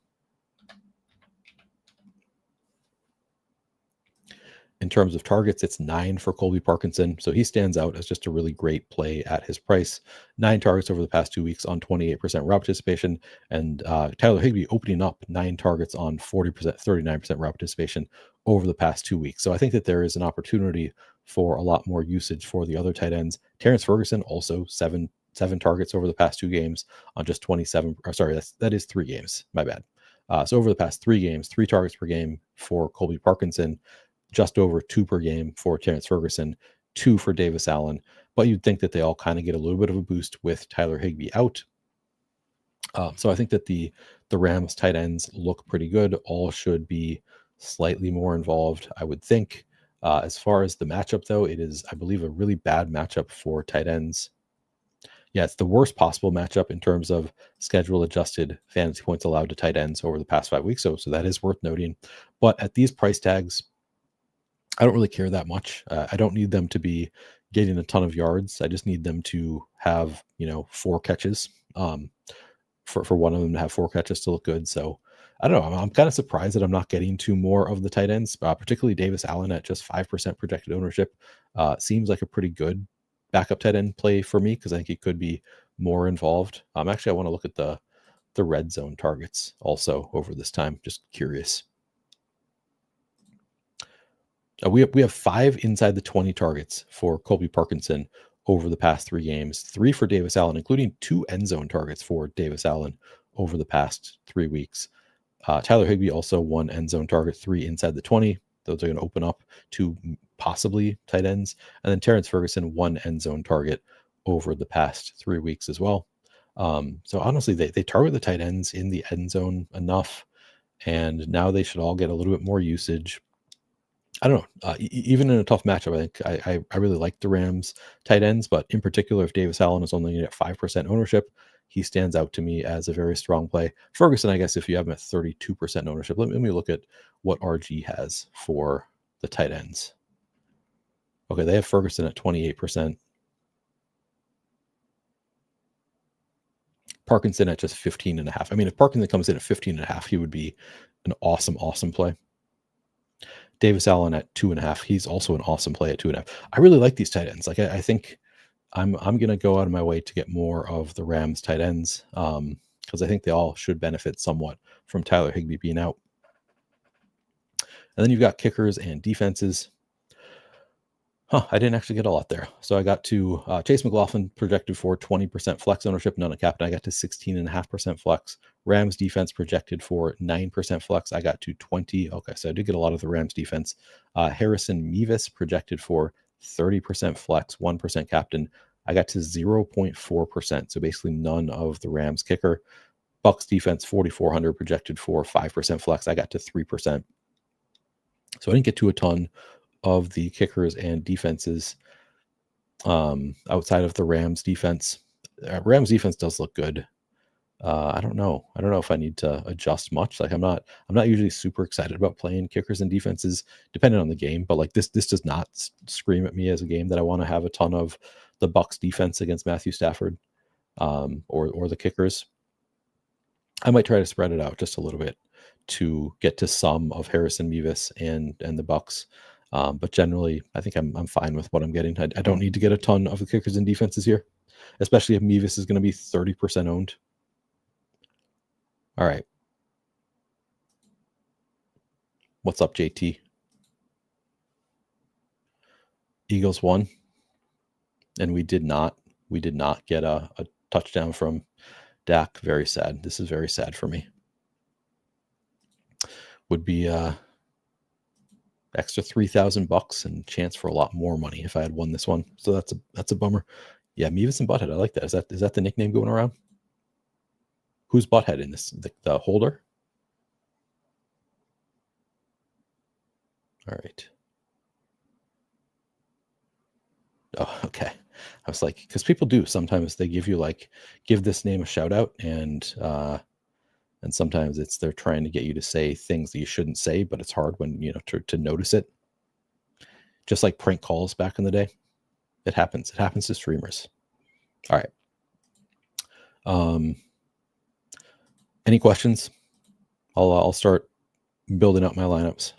Speaker 1: In terms of targets, it's 9 for Colby Parkinson. So he stands out as just a really great play at his price. 9 targets over the past 2 weeks on 28% route participation. And Tyler Higbee opening up 9 targets on 40%, 39% route participation over the past 2 weeks. So I think that there is an opportunity for a lot more usage for the other tight ends. Terrence Ferguson also 7 targets over the past 2 games on just 27. Or sorry, that is 3 games. My bad. So over the past 3 games, 3 targets per game for Colby Parkinson. Just over 2 per game for Terrence Ferguson, 2 for Davis Allen. But you'd think that they all kind of get a little bit of a boost with Tyler Higbee out. So I think that the Rams tight ends look pretty good. All should be slightly more involved, I would think. As far as the matchup, though, it is, I believe, a really bad matchup for tight ends. Yeah, it's the worst possible matchup in terms of schedule adjusted fantasy points allowed to tight ends over the past 5 weeks. So that is worth noting. But at these price tags, I don't really care that much. I don't need them to be getting a ton of yards. I just need them to have, 4 catches. For one of them to have 4 catches to look good. So I don't know. I'm kind of surprised that I'm not getting to more of the tight ends, particularly Davis Allen at just 5% projected ownership. Seems like a pretty good backup tight end play for me because I think he could be more involved. Actually, I want to look at the the red zone targets also over this time. Just curious. We have 5 inside the 20 targets for Colby Parkinson over the past 3 games, 3 for Davis Allen, including 2 end zone targets for Davis Allen over the past 3 weeks. Tyler Higbee also 1 end zone target, 3 inside the 20. Those are going to open up to possibly tight ends. And then Terrence Ferguson 1 end zone target over the past 3 weeks as well. So honestly, they target the tight ends in the end zone enough, and now they should all get a little bit more usage. I don't know. Even in a tough matchup, I think I really like the Rams tight ends, but in particular, if Davis Allen is only at 5% ownership, he stands out to me as a very strong play. Ferguson, I guess, if you have him at 32% ownership, let me look at what RG has for the tight ends. Okay, they have Ferguson at 28%. Parkinson at just 15.5. I mean, if Parkinson comes in at 15.5, he would be an awesome play. Davis Allen at 2.5. He's also an awesome play at 2.5. I really like these tight ends. Like I think I'm going to go out of my way to get more of the Rams tight ends because I think they all should benefit somewhat from Tyler Higbee being out. And then you've got kickers and defenses. I didn't actually get a lot there. So I got to Chase McLaughlin projected for 20% flex ownership, none of captain. I got to 16.5% flex. Rams defense projected for 9% flex. I got to 20. Okay, so I did get a lot of the Rams defense. Harrison Mevis projected for 30% flex, 1% captain. I got to 0.4%. So basically none of the Rams kicker. Bucks defense 4,400 projected for 5% flex. I got to 3%. So I didn't get to a ton of the kickers and defenses outside of the Rams defense. Rams defense does look good. I don't know if I need to adjust much. Like I'm not usually super excited about playing kickers and defenses depending on the game, but like this does not scream at me as a game that I want to have a ton of the Bucks defense against Matthew Stafford or the kickers. I might try to spread it out just a little bit to get to some of Harrison Mevis and the Bucks. But generally, I think I'm fine with what I'm getting. I don't need to get a ton of the kickers and defenses here, especially if Mevis is going to be 30% owned. All right. What's up, JT? Eagles won, and we did not get a touchdown from Dak. Very sad. This is very sad for me. Would be extra $3,000 and chance for a lot more money if I had won this one. So that's a bummer. Yeah, Mevis and Butthead. I like that. Is that the nickname going around? Who's Butthead in this? The holder? All right. Oh, okay. I was like, because people do sometimes they give this name a shout out, and sometimes they're trying to get you to say things that you shouldn't say, but it's hard when to notice it. Just like prank calls back in the day, it happens. It happens to streamers. All right. Any questions? I'll start building up my lineups.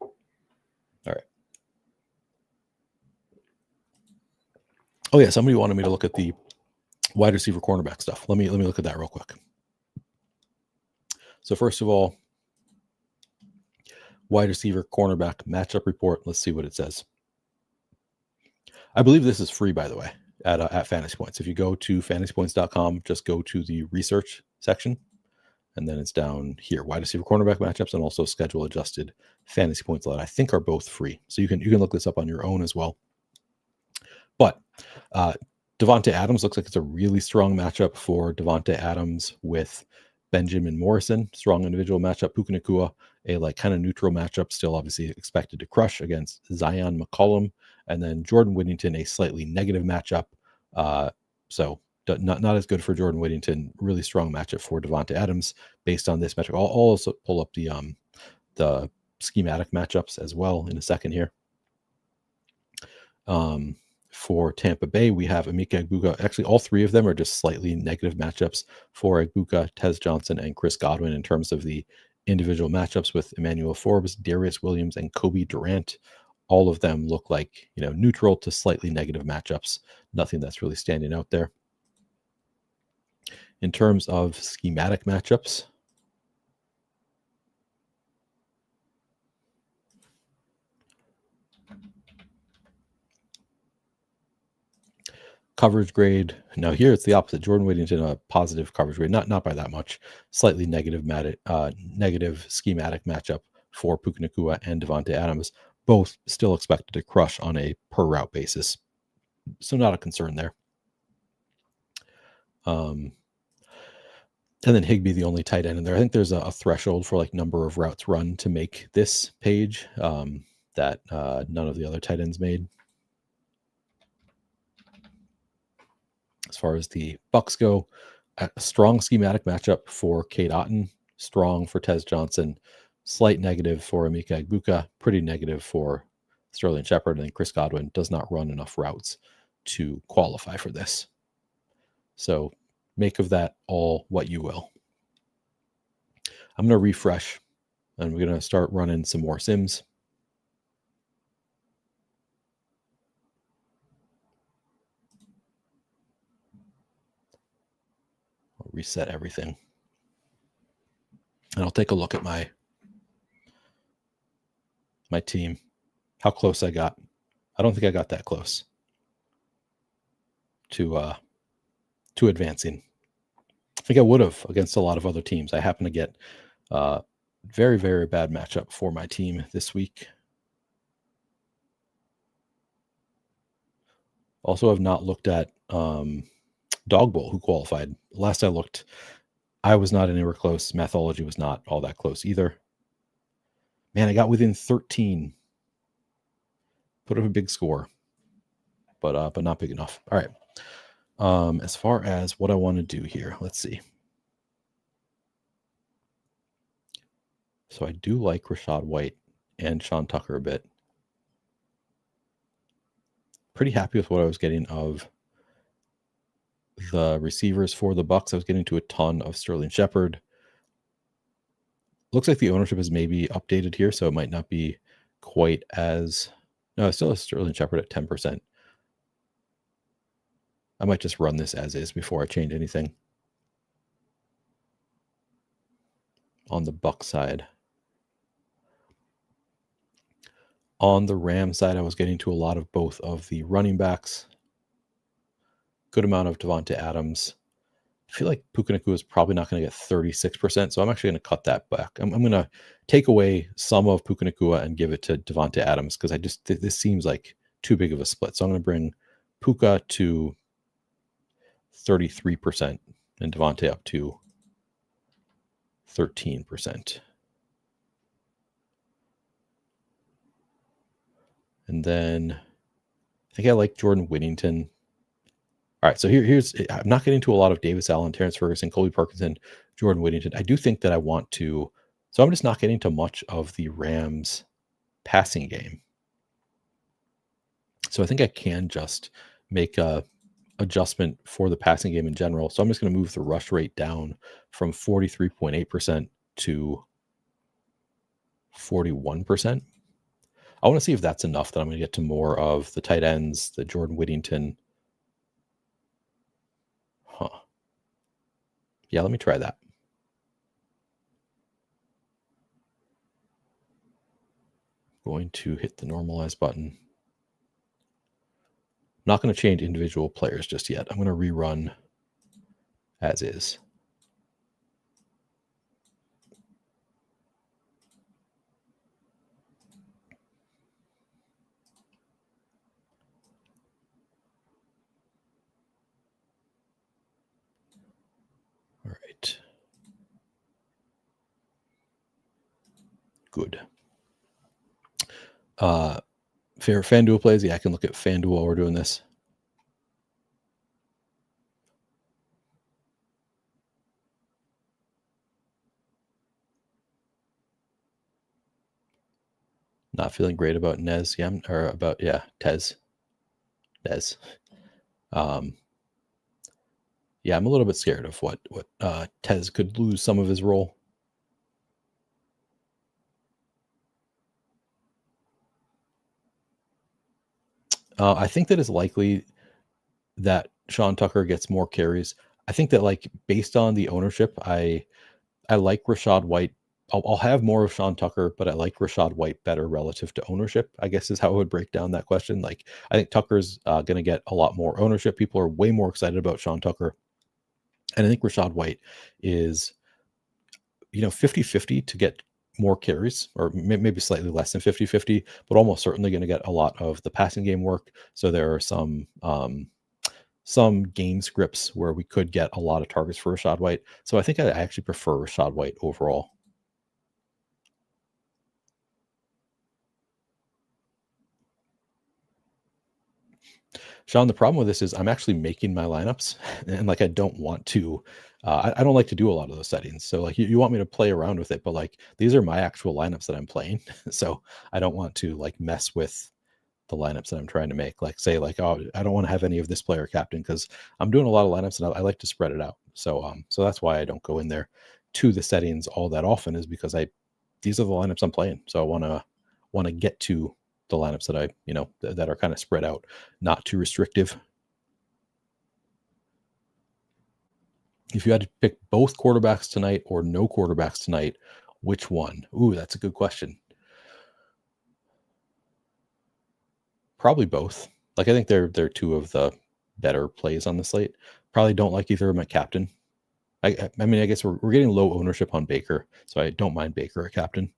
Speaker 1: All right. Oh yeah, somebody wanted me to look at the wide receiver cornerback stuff. Let me look at that real quick. So first of all, wide receiver cornerback matchup report. Let's see what it says. I believe this is free, by the way, at Fantasy Points. If you go to fantasypoints.com, just go to the research section, and then it's down here, wide receiver cornerback matchups, and also schedule adjusted fantasy points that I think are both free. So you can look this up on your own as well. But Devontae Adams looks like it's a really strong matchup for Devontae Adams with Benjamin Morrison. Strong individual matchup. Puka Nacua, a kind of neutral matchup, still obviously expected to crush against Zion McCollum. And then Jordan Whittington, a slightly negative matchup. So not as good for Jordan Whittington. Really strong matchup for Devontae Adams based on this matchup. I'll also pull up the schematic matchups as well in a second here. For Tampa Bay, we have Emeka Egbuka. Actually, all three of them are just slightly negative matchups for Egbuka, Tez Johnson, and Chris Godwin in terms of the individual matchups with Emmanuel Forbes, Darius Williams, and Kobe Durant. all of them look like, neutral to slightly negative matchups. Nothing that's really standing out there. In terms of schematic matchups, coverage grade. Now here it's the opposite. Jordan Whittington, a positive coverage grade, not by that much. Slightly negative negative schematic matchup for Puka Nacua and Devontae Adams. Both still expected to crush on a per route basis, so not a concern there. And then Higbee, the only tight end in there. I think there's a threshold for like number of routes run to make this page that none of the other tight ends made. As far as the Bucs go, a strong schematic matchup for Cade Otton, strong for Tez Johnson, slight negative for Emeka Egbuka, pretty negative for Sterling Shepard, and then Chris Godwin does not run enough routes to qualify for this. So make of that all what you will. I'm going to refresh, and we're going to start running some more sims. I'll reset everything. And I'll take a look at my team, how close I got. I don't think I got that close to advancing. I think I would have against a lot of other teams. I happen to get very, very bad matchup for my team this week. Also, I've not looked at Dog Bowl, who qualified. Last I looked, I was not anywhere close. Mathology was not all that close either. Man, I got within 13. Put up a big score, but not big enough. All right. As far as what I want to do here, let's see. So I do like Rachaad White and Sean Tucker a bit. Pretty happy with what I was getting of the receivers for the Bucs. I was getting to a ton of Sterling Shepard. Looks like the ownership is maybe updated here, so it might not be quite as... No, I still have Sterling Shepard at 10%. I might just run this as is before I change anything. On the Bucs side. On the Rams side, I was getting to a lot of both of the running backs. Good amount of Devontae Adams. I feel like Puka Nacua is probably not going to get 36%, so I'm actually going to cut that back. I'm going to take away some of Puka Nacua and give it to Devontae Adams because this seems like too big of a split. So I'm going to bring Puka to 33% and Devontae up to 13%. And then I think I like Jordan Whittington. All right, so here's I'm not getting to a lot of Davis Allen, Terrence Ferguson, Colby Parkinson, Jordan Whittington. I do think that I want to, so I'm just not getting to much of the Rams passing game. So I think I can just make a adjustment for the passing game in general. So I'm just going to move the rush rate down from 43.8% to 41%. I want to see if that's enough that I'm going to get to more of the tight ends, the Jordan Whittington. Yeah, let me try that. Going to hit the normalize button. Not going to change individual players just yet. I'm going to rerun as is. All right. Good. Fair FanDuel plays. Yeah, I can look at FanDuel while we're doing this. Not feeling great about Nez. Yeah, or about Tez. Nez. Yeah, I'm a little bit scared of what Tez could lose some of his role. I think that it's likely that Sean Tucker gets more carries. I think that like based on the ownership, I like Rashad White. I'll have more of Sean Tucker, but I like Rashad White better relative to ownership, I guess is how I would break down that question. Like, I think Tucker's going to get a lot more ownership. People are way more excited about Sean Tucker. And I think Rashad White is, 50-50 to get more carries, or maybe slightly less than 50-50, but almost certainly going to get a lot of the passing game work. So there are some game scripts where we could get a lot of targets for Rashad White. So I think I actually prefer Rashad White overall. Sean, the problem with this is I'm actually making my lineups and like I don't want to I don't like to do a lot of those settings. So like you want me to play around with it, but like these are my actual lineups that I'm playing. So I don't want to like mess with the lineups that I'm trying to make. Like say like, oh, I don't want to have any of this player captain because I'm doing a lot of lineups and I like to spread it out. So that's why I don't go in there to the settings all that often, is because these are the lineups I'm playing. So I want to get to the lineups that I, that are kind of spread out, not too restrictive. If you had to pick both quarterbacks tonight or no quarterbacks tonight, which one? Ooh, that's a good question. Probably both. Like I think they're two of the better plays on the slate. Probably don't like either of my captain. I mean, I guess we're getting low ownership on Baker, so I don't mind Baker a captain.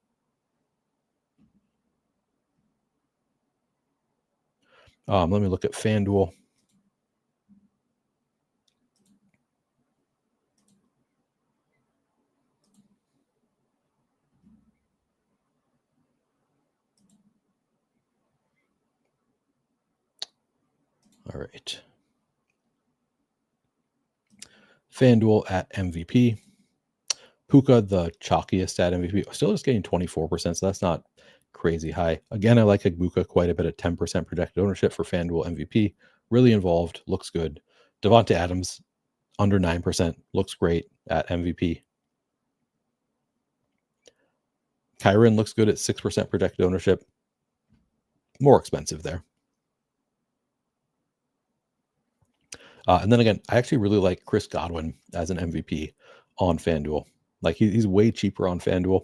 Speaker 1: Let me look at FanDuel. All right. FanDuel at MVP. Puka, the chalkiest at MVP, still just getting 24%, so that's not crazy high. Again, I like Puka quite a bit at 10% projected ownership for FanDuel MVP. Really involved, looks good. Devonta Adams, under 9%, looks great at MVP. Kyron looks good at 6% projected ownership. More expensive there. And then again, I actually really like Chris Godwin as an MVP on FanDuel. Like he's way cheaper on FanDuel.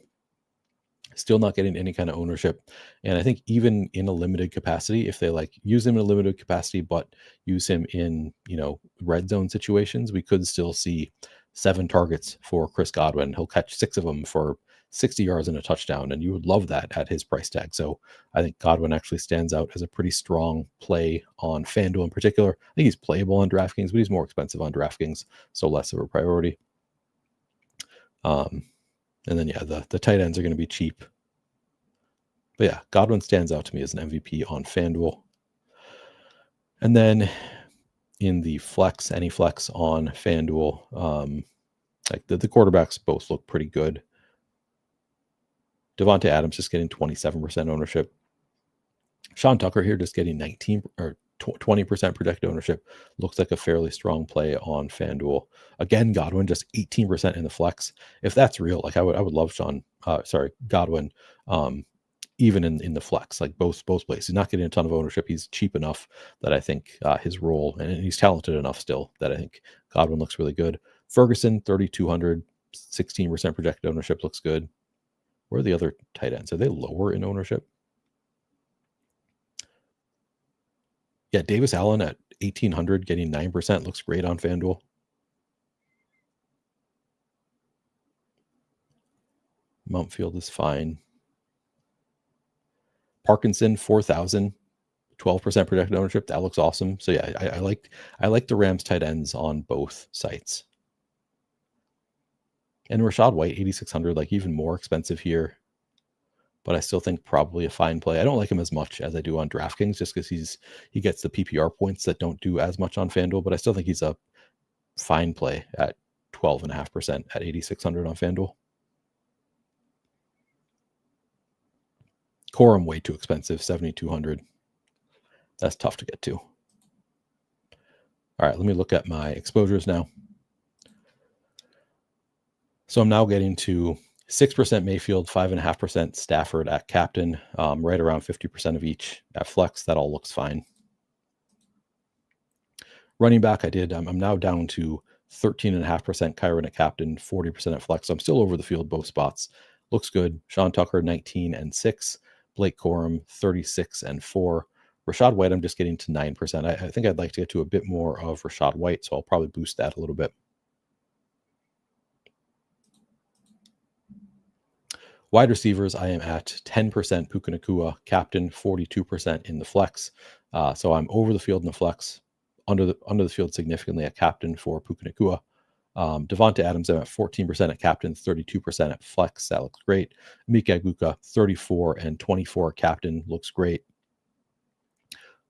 Speaker 1: Still not getting any kind of ownership. And I think even in a limited capacity, if they like use him in a limited capacity, but use him in, red zone situations, we could still see 7 targets for Chris Godwin. He'll catch 6 of them for 60 yards and a touchdown. And you would love that at his price tag. So I think Godwin actually stands out as a pretty strong play on FanDuel in particular. I think he's playable on DraftKings, but he's more expensive on DraftKings, so less of a priority. And then, yeah, the tight ends are going to be cheap. But yeah, Godwin stands out to me as an MVP on FanDuel. And then in the flex, any flex on FanDuel, like the quarterbacks both look pretty good. Devonta Adams just getting 27% ownership. Sean Tucker here just getting 19 or 20% projected ownership. Looks like a fairly strong play on FanDuel. Again, Godwin just 18% in the flex. If that's real, like I would love Godwin, even in the flex, like both plays. He's not getting a ton of ownership. He's cheap enough that I think his role, and he's talented enough still, that I think Godwin looks really good. Ferguson, 3,200, 16% projected ownership, looks good. Where are the other tight ends? Are they lower in ownership? Yeah, Davis Allen at 1,800, getting 9%, looks great on FanDuel. Mountfield is fine. Parkinson, 4,000, 12% projected ownership. That looks awesome. So yeah, I like the Rams tight ends on both sites. And Rashad White, 8,600, like even more expensive here. But I still think probably a fine play. I don't like him as much as I do on DraftKings, just because he gets the PPR points that don't do as much on FanDuel. But I still think he's a fine play at 12.5% at 8,600 on FanDuel. Corum, way too expensive, 7,200. That's tough to get to. All right, let me look at my exposures now. So I'm now getting to 6% Mayfield, 5.5% Stafford at captain, right around 50% of each at flex. That all looks fine. Running back, I did. I'm now down to 13.5% Kyron at captain, 40% at flex. So I'm still over the field both spots. Looks good. Sean Tucker, 19-6. Blake Corum, 36-4. Rachaad White, I'm just getting to 9%. I think I'd like to get to a bit more of Rachaad White, so I'll probably boost that a little bit. Wide receivers, I am at 10% Puka Nacua, captain, 42% in the flex. So I'm over the field in the flex, under the field significantly at captain for Puka Nacua. Devonta Adams, I'm at 14% at captain, 32% at flex. That looks great. Mika Igbokwe, 34-24 captain, looks great.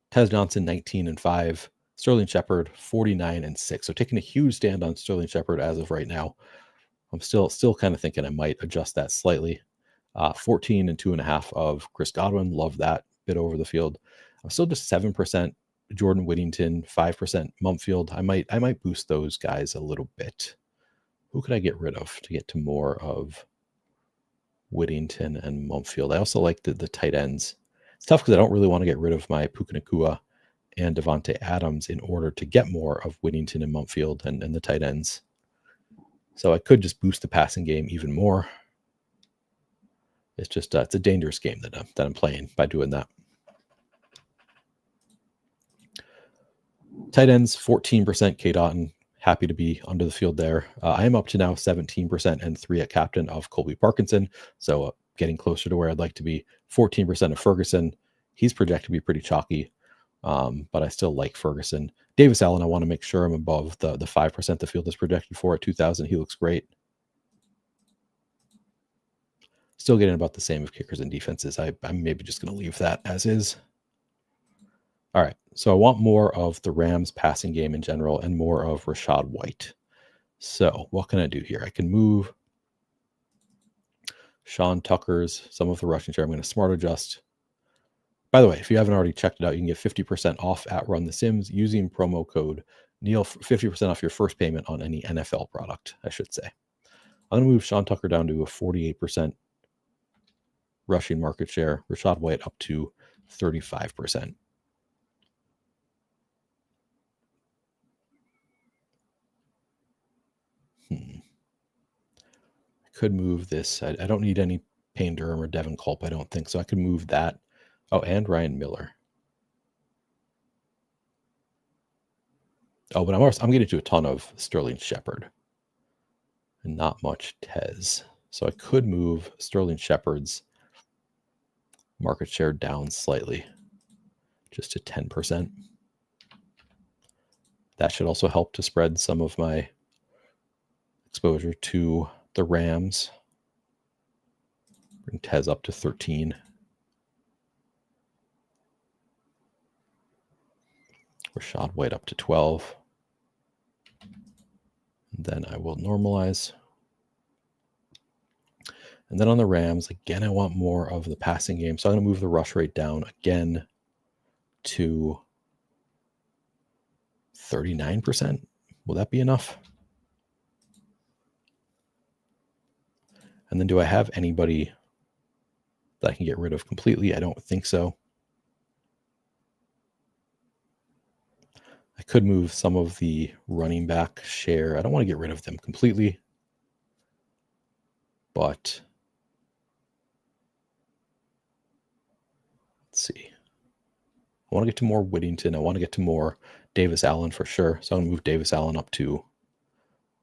Speaker 1: Tez Johnson, 19-5. Sterling Shepard, 49-6. So taking a huge stand on Sterling Shepard as of right now. I'm still kind of thinking I might adjust that slightly. 14-2.5 of Chris Godwin. Love that bit over the field. I'm still just 7% Jordan Whittington, 5% Mumfield. I might boost those guys a little bit. Who could I get rid of to get to more of Whittington and Mumfield? I also like the tight ends. It's tough because I don't really want to get rid of my Puka Nacua and Devontae Adams in order to get more of Whittington and Mumfield and the tight ends. So I could just boost the passing game even more. It's just it's a dangerous game that I'm playing by doing that. Tight ends, 14% K Dotton. Happy to be under the field there. I am up to now 17% and 3 at captain of Colby Parkinson. So getting closer to where I'd like to be. 14% of Ferguson. He's projected to be pretty chalky, but I still like Ferguson. Davis Allen, I want to make sure I'm above the 5% the field is projected for at 2,000. He looks great. Still getting about the same of kickers and defenses. I'm maybe just going to leave that as is. All right, so I want more of the Rams passing game in general and more of Rachaad White. So what can I do here? I can move Sean Tucker's, some of the rushing share. I'm going to smart adjust. By the way, if you haven't already checked it out, you can get 50% off at Run the Sims using promo code Neil, 50% off your first payment on any NFL product, I should say. I'm going to move Sean Tucker down to a 48% rushing market share, Rachaad White up to 35%. I could move this. I don't need any Payne Durham or Devin Culp, I don't think. So I could move that. Oh, and Ryan Miller. Oh, but I'm getting to a ton of Sterling Shepard and not much Tez. So I could move Sterling Shepard's market share down slightly, just to 10%. That should also help to spread some of my exposure to the Rams. Bring Tez up to 13. Rachaad White up to 12. And then I will normalize. And then on the Rams, again, I want more of the passing game. So I'm going to move the rush rate down again to 39%. Will that be enough? And then do I have anybody that I can get rid of completely? I don't think so. I could move some of the running back share. I don't want to get rid of them completely, but let's see. I want to get to more Whittington. I want to get to more Davis Allen for sure. So I'm going to move Davis Allen up to.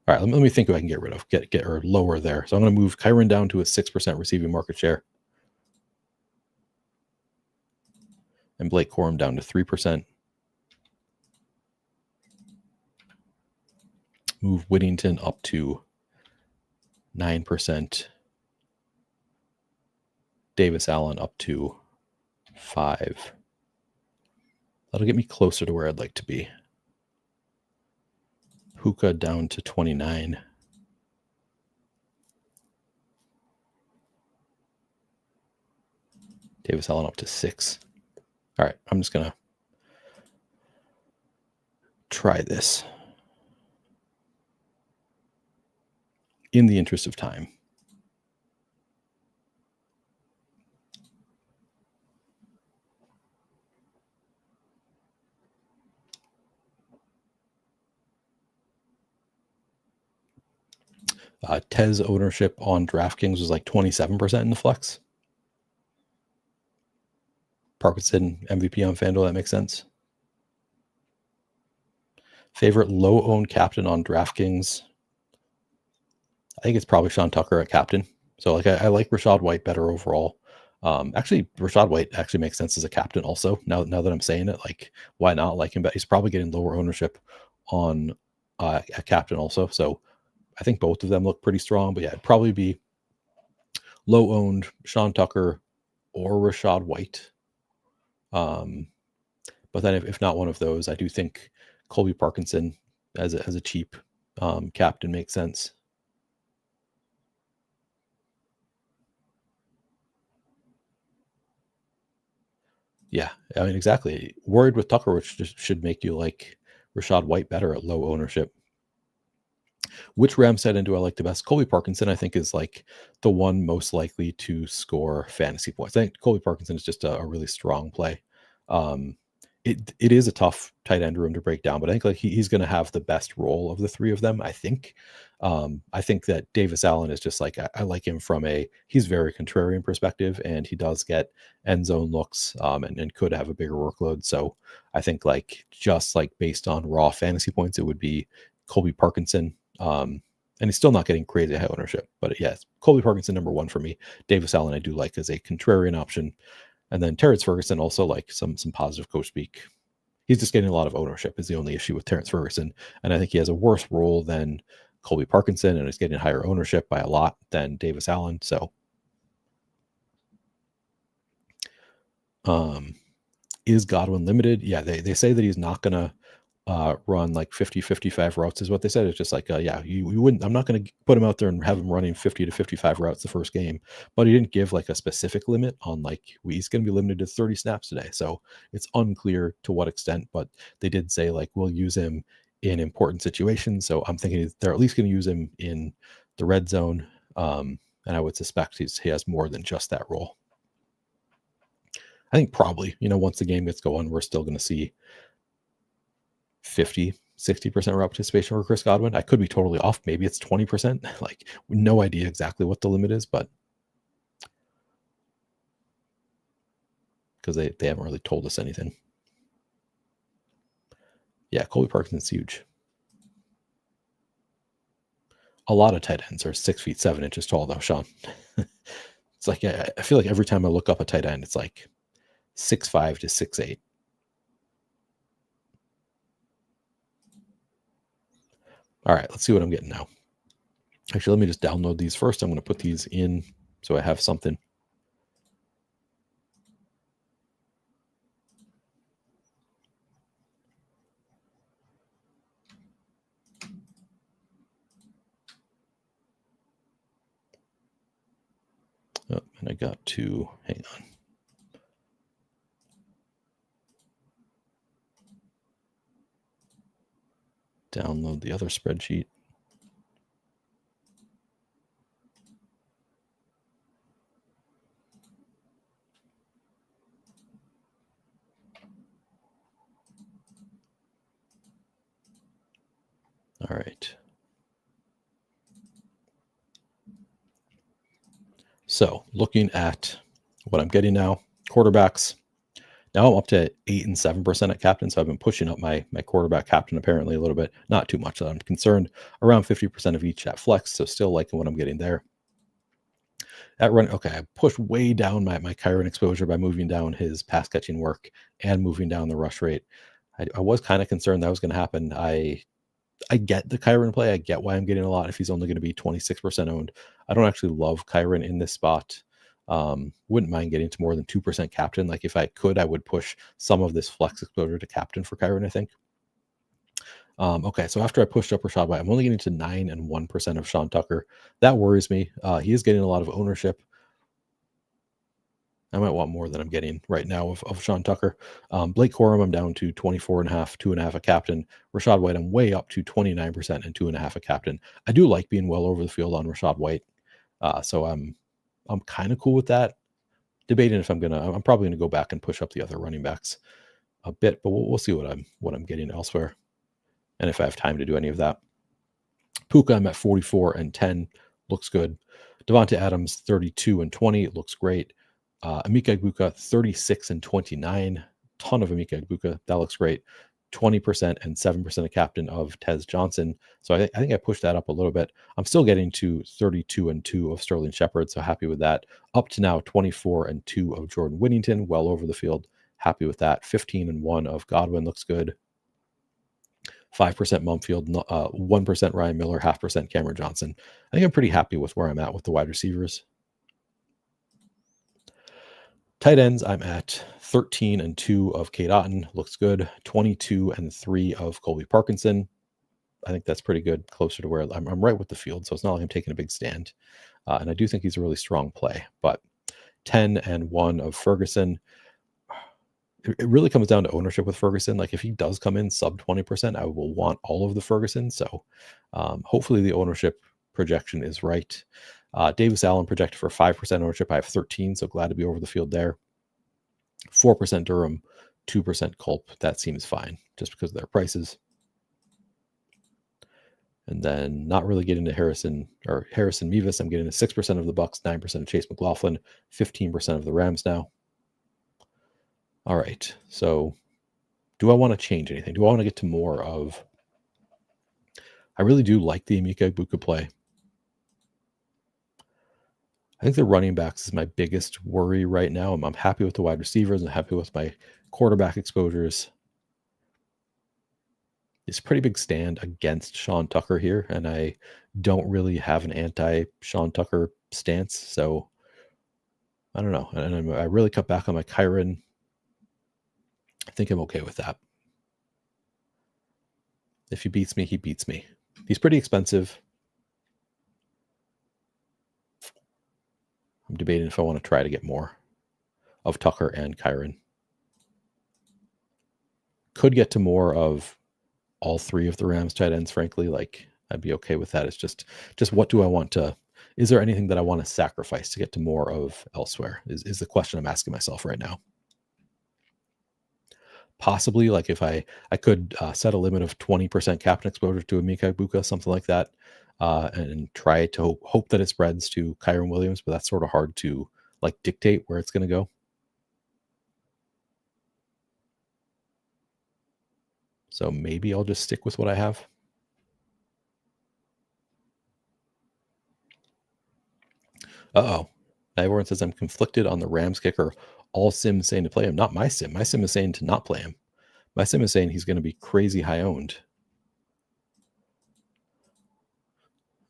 Speaker 1: All right, let me think who I can get rid of. Get or lower there. So I'm going to move Kyron down to a 6% receiving market share. And Blake Corum down to 3%. Move Whittington up to 9%. Davis Allen up to 5%. That'll get me closer to where I'd like to be. Puka down to 29. Davis Allen up to 6. All right, I'm just going to try this in the interest of time. Tez ownership on DraftKings was like 27% in the flex. Parkinson MVP on FanDuel, that makes sense. Favorite low-owned captain on DraftKings, I think it's probably Sean Tucker at captain. So like I like Rachaad White better overall. Actually, Rachaad White actually makes sense as a captain also. Now that I'm saying it, like why not like him? But he's probably getting lower ownership on a captain also. So I think both of them look pretty strong. But yeah, it'd probably be low-owned Sean Tucker or Rachaad White. But then if not one of those, I do think Colby Parkinson as a cheap captain makes sense. Yeah, I mean, exactly. Worried with Tucker, which just should make you like Rachaad White better at low ownership. Which Rams tight end do I like the best? Colby Parkinson, I think, is like the one most likely to score fantasy points. I think Colby Parkinson is just a really strong play. It is a tough tight end room to break down, but I think like he's going to have the best role of the three of them. I think that Davis Allen is just like I like him from he's very contrarian perspective, and he does get end zone looks and could have a bigger workload. So I think like just like based on raw fantasy points, it would be Colby Parkinson. And he's still not getting crazy high ownership, but yes, Colby Parkinson number one for me. Davis Allen I do like as a contrarian option. And then Terrence Ferguson also like some positive coach speak. He's just getting a lot of ownership is the only issue with Terrence Ferguson. And I think he has a worse role than Colby Parkinson, and he's getting higher ownership by a lot than Davis Allen. So is Godwin limited? Yeah, they say that he's not going to run like 50-55 routes is what they said. It's just like yeah, you wouldn't, I'm not going to put him out there and have him running 50 to 55 routes the first game, but he didn't give like a specific limit on like he's going to be limited to 30 snaps today. So it's unclear to what extent, but they did say like we'll use him in important situations. So I'm thinking they're at least going to use him in the red zone, and I would suspect he has more than just that role. I think probably, once the game gets going, we're still going to see 50-60% route participation for Chris Godwin. I could be totally off. Maybe it's 20%. Like no idea exactly what the limit is, but because they haven't really told us anything. Yeah, Colby Parkinson's huge. A lot of tight ends are 6 feet 7 inches tall, though, Sean. It's like I feel like every time I look up a tight end, it's like 6'5" to 6'8". All right, let's see what I'm getting now. Actually, let me just download these first. I'm going to put these in so I have something. Oh, and I got to, hang on. Download the other spreadsheet. All right. So looking at what I'm getting now, quarterbacks. Now I'm up to 8 and 7% at captain. So I've been pushing up my quarterback captain apparently a little bit. Not too much. I'm concerned. Around 50% of each at flex. So still liking what I'm getting there. At run, okay, I pushed way down my Kyren exposure by moving down his pass catching work and moving down the rush rate. I was kind of concerned that was going to happen. I get the Kyren play. I get why I'm getting a lot if he's only going to be 26% owned. I don't actually love Kyren in this spot. Wouldn't mind getting to more than 2% captain. Like if I could, I would push some of this flex exposure to captain for Kyren, I think. Okay, so after I pushed up Rachaad White, I'm only getting to 9 and 1% of Sean Tucker. That worries me. He is getting a lot of ownership. I might want more than I'm getting right now of Sean Tucker. Blake Corum, I'm down to 24.5, 2.5 a captain. Rachaad White, I'm way up to 29% and 2.5 a captain. I do like being well over the field on Rachaad White. So I'm kind of cool with that. Debating if I'm probably gonna go back and push up the other running backs a bit, but we'll see what I'm getting elsewhere, and if I have time to do any of that. Puka, I'm at 44 and 10. Looks good. Devonta Adams, 32 and 20. Looks great. Emeka Egbuka, 36 and 29. Ton of Emeka Egbuka. That looks great. 20% and 7% of captain of Tez Johnson. So I think I pushed that up a little bit. I'm still getting to 32 and 2 of Sterling Shepard. So happy with that. Up to now 24 and 2 of Jordan Whittington. Well over the field. Happy with that. 15 and 1 of Godwin. Looks good. 5% Mumfield, 1% Ryan Miller, 0.5% Cameron Johnson. I think I'm pretty happy with where I'm at with the wide receivers. Tight ends, I'm at 13 and 2 of Kate Otten. Looks good. 22 and 3 of Colby Parkinson. I think that's pretty good, closer to where I'm right with the field. So it's not like I'm taking a big stand. And I do think he's a really strong play. But 10 and 1 of Ferguson. It really comes down to ownership with Ferguson. Like if he does come in sub 20%, I will want all of the Ferguson. So hopefully the ownership projection is right. Davis Allen projected for 5% ownership. I have 13, so glad to be over the field there. 4% Durham, 2% Culp. That seems fine just because of their prices. And then not really getting to Harrison Mevis. I'm getting to 6% of the Bucks, 9% of Chase McLaughlin, 15% of the Rams now. All right, so do I want to change anything? Do I want to get to more of... I really do like the Emeka Egbuka play. I think the running backs is my biggest worry right now. I'm happy with the wide receivers. I'm happy with my quarterback exposures. It's a pretty big stand against Sean Tucker here, and I don't really have an anti-Sean Tucker stance, so I don't know. And I really cut back on my Kyron. I think I'm okay with that. If he beats me, he beats me. He's pretty expensive. I'm debating if I want to try to get more of Tucker and Kyron. Could get to more of all three of the Rams tight ends, frankly. Like I'd be okay with that. It's just what do I want to... Is there anything that I want to sacrifice to get to more of elsewhere is the question I'm asking myself right now. Possibly, like if I could set a limit of 20% captain exposure to Emeka Egbuka, something like that, and try to hope that it spreads to Kyron Williams, but that's sort of hard to like dictate where it's going to go. So maybe I'll just stick with what I have. Everyone says I'm conflicted on the Rams kicker. All Sim saying to play him, not my Sim. My Sim is saying to not play him. My Sim is saying he's going to be crazy high owned.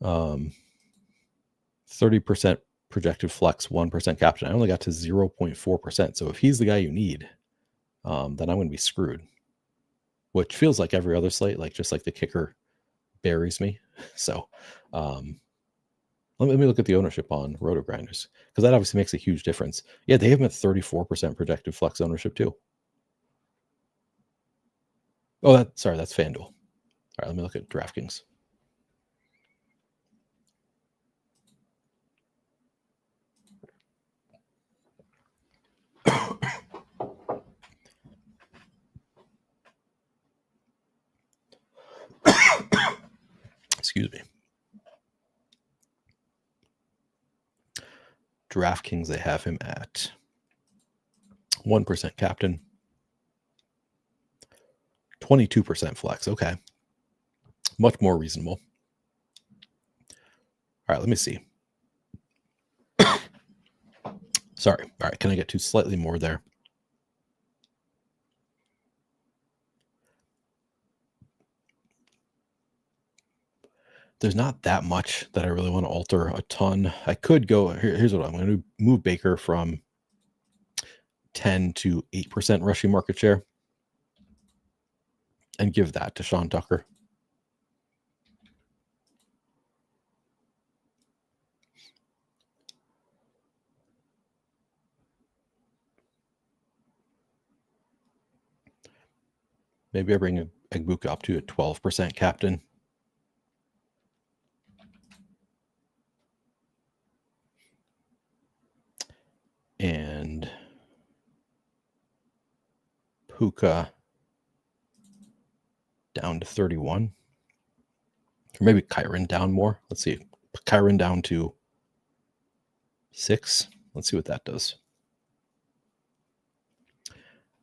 Speaker 1: 30% projected flex, 1% captain. I only got to 0.4%. So if he's the guy you need, then I'm going to be screwed. Which feels like every other slate, like just like the kicker buries me. So let me look at the ownership on Roto Grinders, because that obviously makes a huge difference. Yeah, they have him at 34% projected flex ownership too. Oh, that's FanDuel. All right, let me look at DraftKings. Excuse me. DraftKings, they have him at 1% captain, 22% flex. Okay. Much more reasonable. All right, let me see. Sorry. All right, can I get to slightly more there? There's not that much that I really want to alter a ton. I could go, here's what I'm going to do. Move Baker from 10 to 8% rushing market share and give that to Sean Tucker. Maybe I bring Egbuka up to a 12% captain. And Puka down to 31. Or maybe Kyron down more. Let's see. Kyron down to 6. Let's see what that does.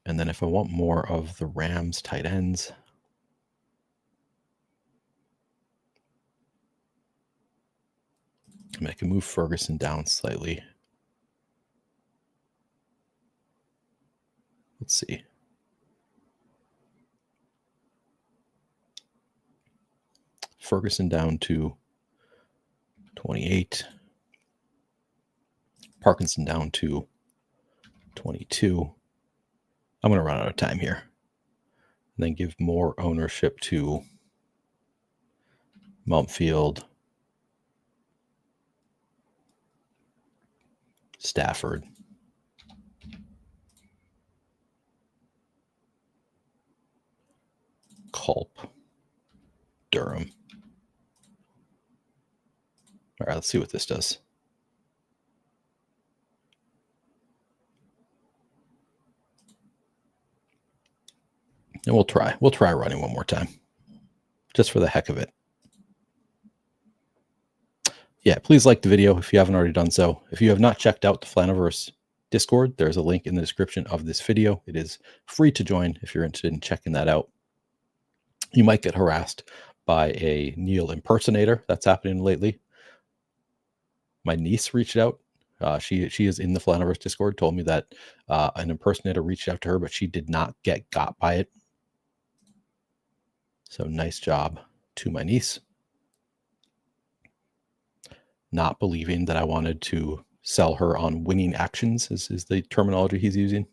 Speaker 1: And then if I want more of the Rams tight ends, I can move Ferguson down slightly. Let's see. Ferguson down to 28. Parkinson down to 22. I'm going to run out of time here. And then give more ownership to Mountfield, Stafford, Culp, Durham. All right, let's see what this does. And we'll try running one more time, just for the heck of it. Yeah, please like the video if you haven't already done so. If you have not checked out the Flaniverse Discord, there's a link in the description of this video. It is free to join if you're interested in checking that out. You might get harassed by a Neil impersonator. That's happening lately. My niece reached out. She is in the Flaniverse Discord, told me that an impersonator reached out to her, but she did not get got by it. So nice job to my niece. Not believing that I wanted to sell her on winning actions is the terminology he's using.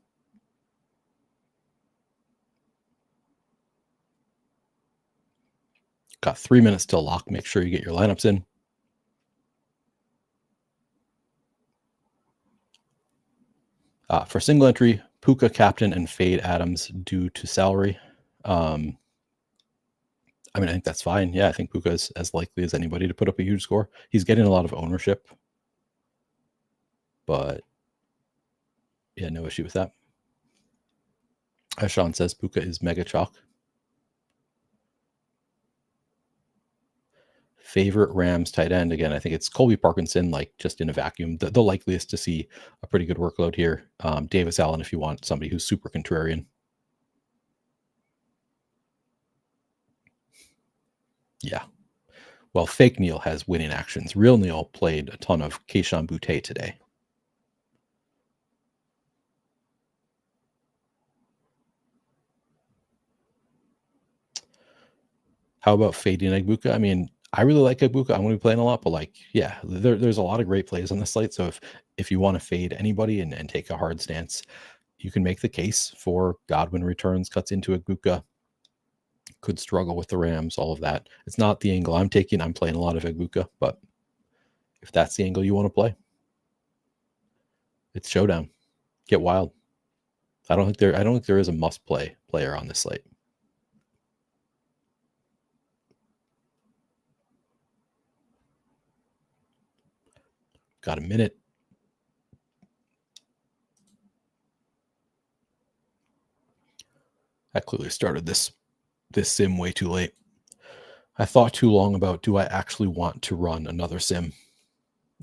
Speaker 1: Got 3 minutes till lock. Make sure you get your lineups in. For single entry, Puka, captain, and fade Adams due to salary. I think that's fine. Yeah, I think Puka is as likely as anybody to put up a huge score. He's getting a lot of ownership. But, yeah, no issue with that. As Sean says, Puka is mega chalk. Favorite Rams tight end, again, I think it's Colby Parkinson, just in a vacuum. The likeliest to see a pretty good workload here. Davis Allen, if you want somebody who's super contrarian. Yeah. Well, fake Neil has winning actions. Real Neil played a ton of Keyshawn Boutte today. How about fading Egbuka? I really like Egbuka. I'm going to be playing a lot, but yeah, there's a lot of great plays on the slate. So if you want to fade anybody and take a hard stance, you can make the case for Godwin returns, cuts into Egbuka. Could struggle with the Rams, all of that. It's not the angle I'm taking. I'm playing a lot of Egbuka, but if that's the angle you want to play, it's Showdown. Get wild. I don't think there is a must-play player on this slate. Got a minute. I clearly started this sim way too late. I thought too long about, do I actually want to run another sim?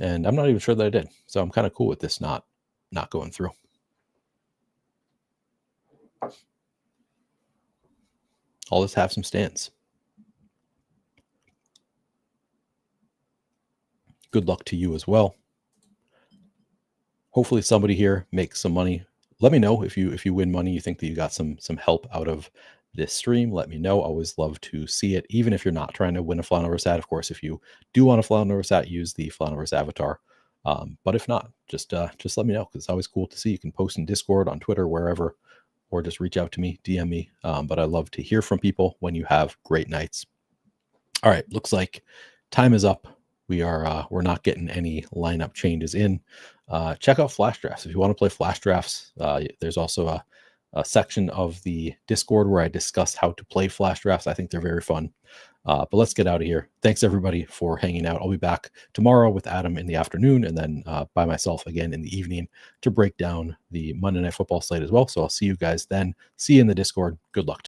Speaker 1: And I'm not even sure that I did. So I'm kind of cool with this not going through. I'll just have some stands. Good luck to you as well. Hopefully somebody here makes some money. Let me know if you win money, you think that you got some help out of this stream. Let me know. Always love to see it, even if you're not trying to win a Flaniverse ad. Of course, if you do want a Flaniverse ad, use the Flaniverse avatar. But if not, just let me know, because it's always cool to see. You can post in Discord, on Twitter, wherever, or just reach out to me, DM me. But I love to hear from people when you have great nights. All right, looks like time is up. We're not getting any lineup changes in. Check out flash drafts if you want to play flash drafts. There's also a section of the Discord where I discuss how to play flash drafts. I think they're very fun. But let's get out of here. Thanks everybody for hanging out. I'll be back tomorrow with Adam in the afternoon, and then by myself again in the evening to break down the Monday Night Football slate as well. So I'll see you guys then. See you in the Discord. Good luck.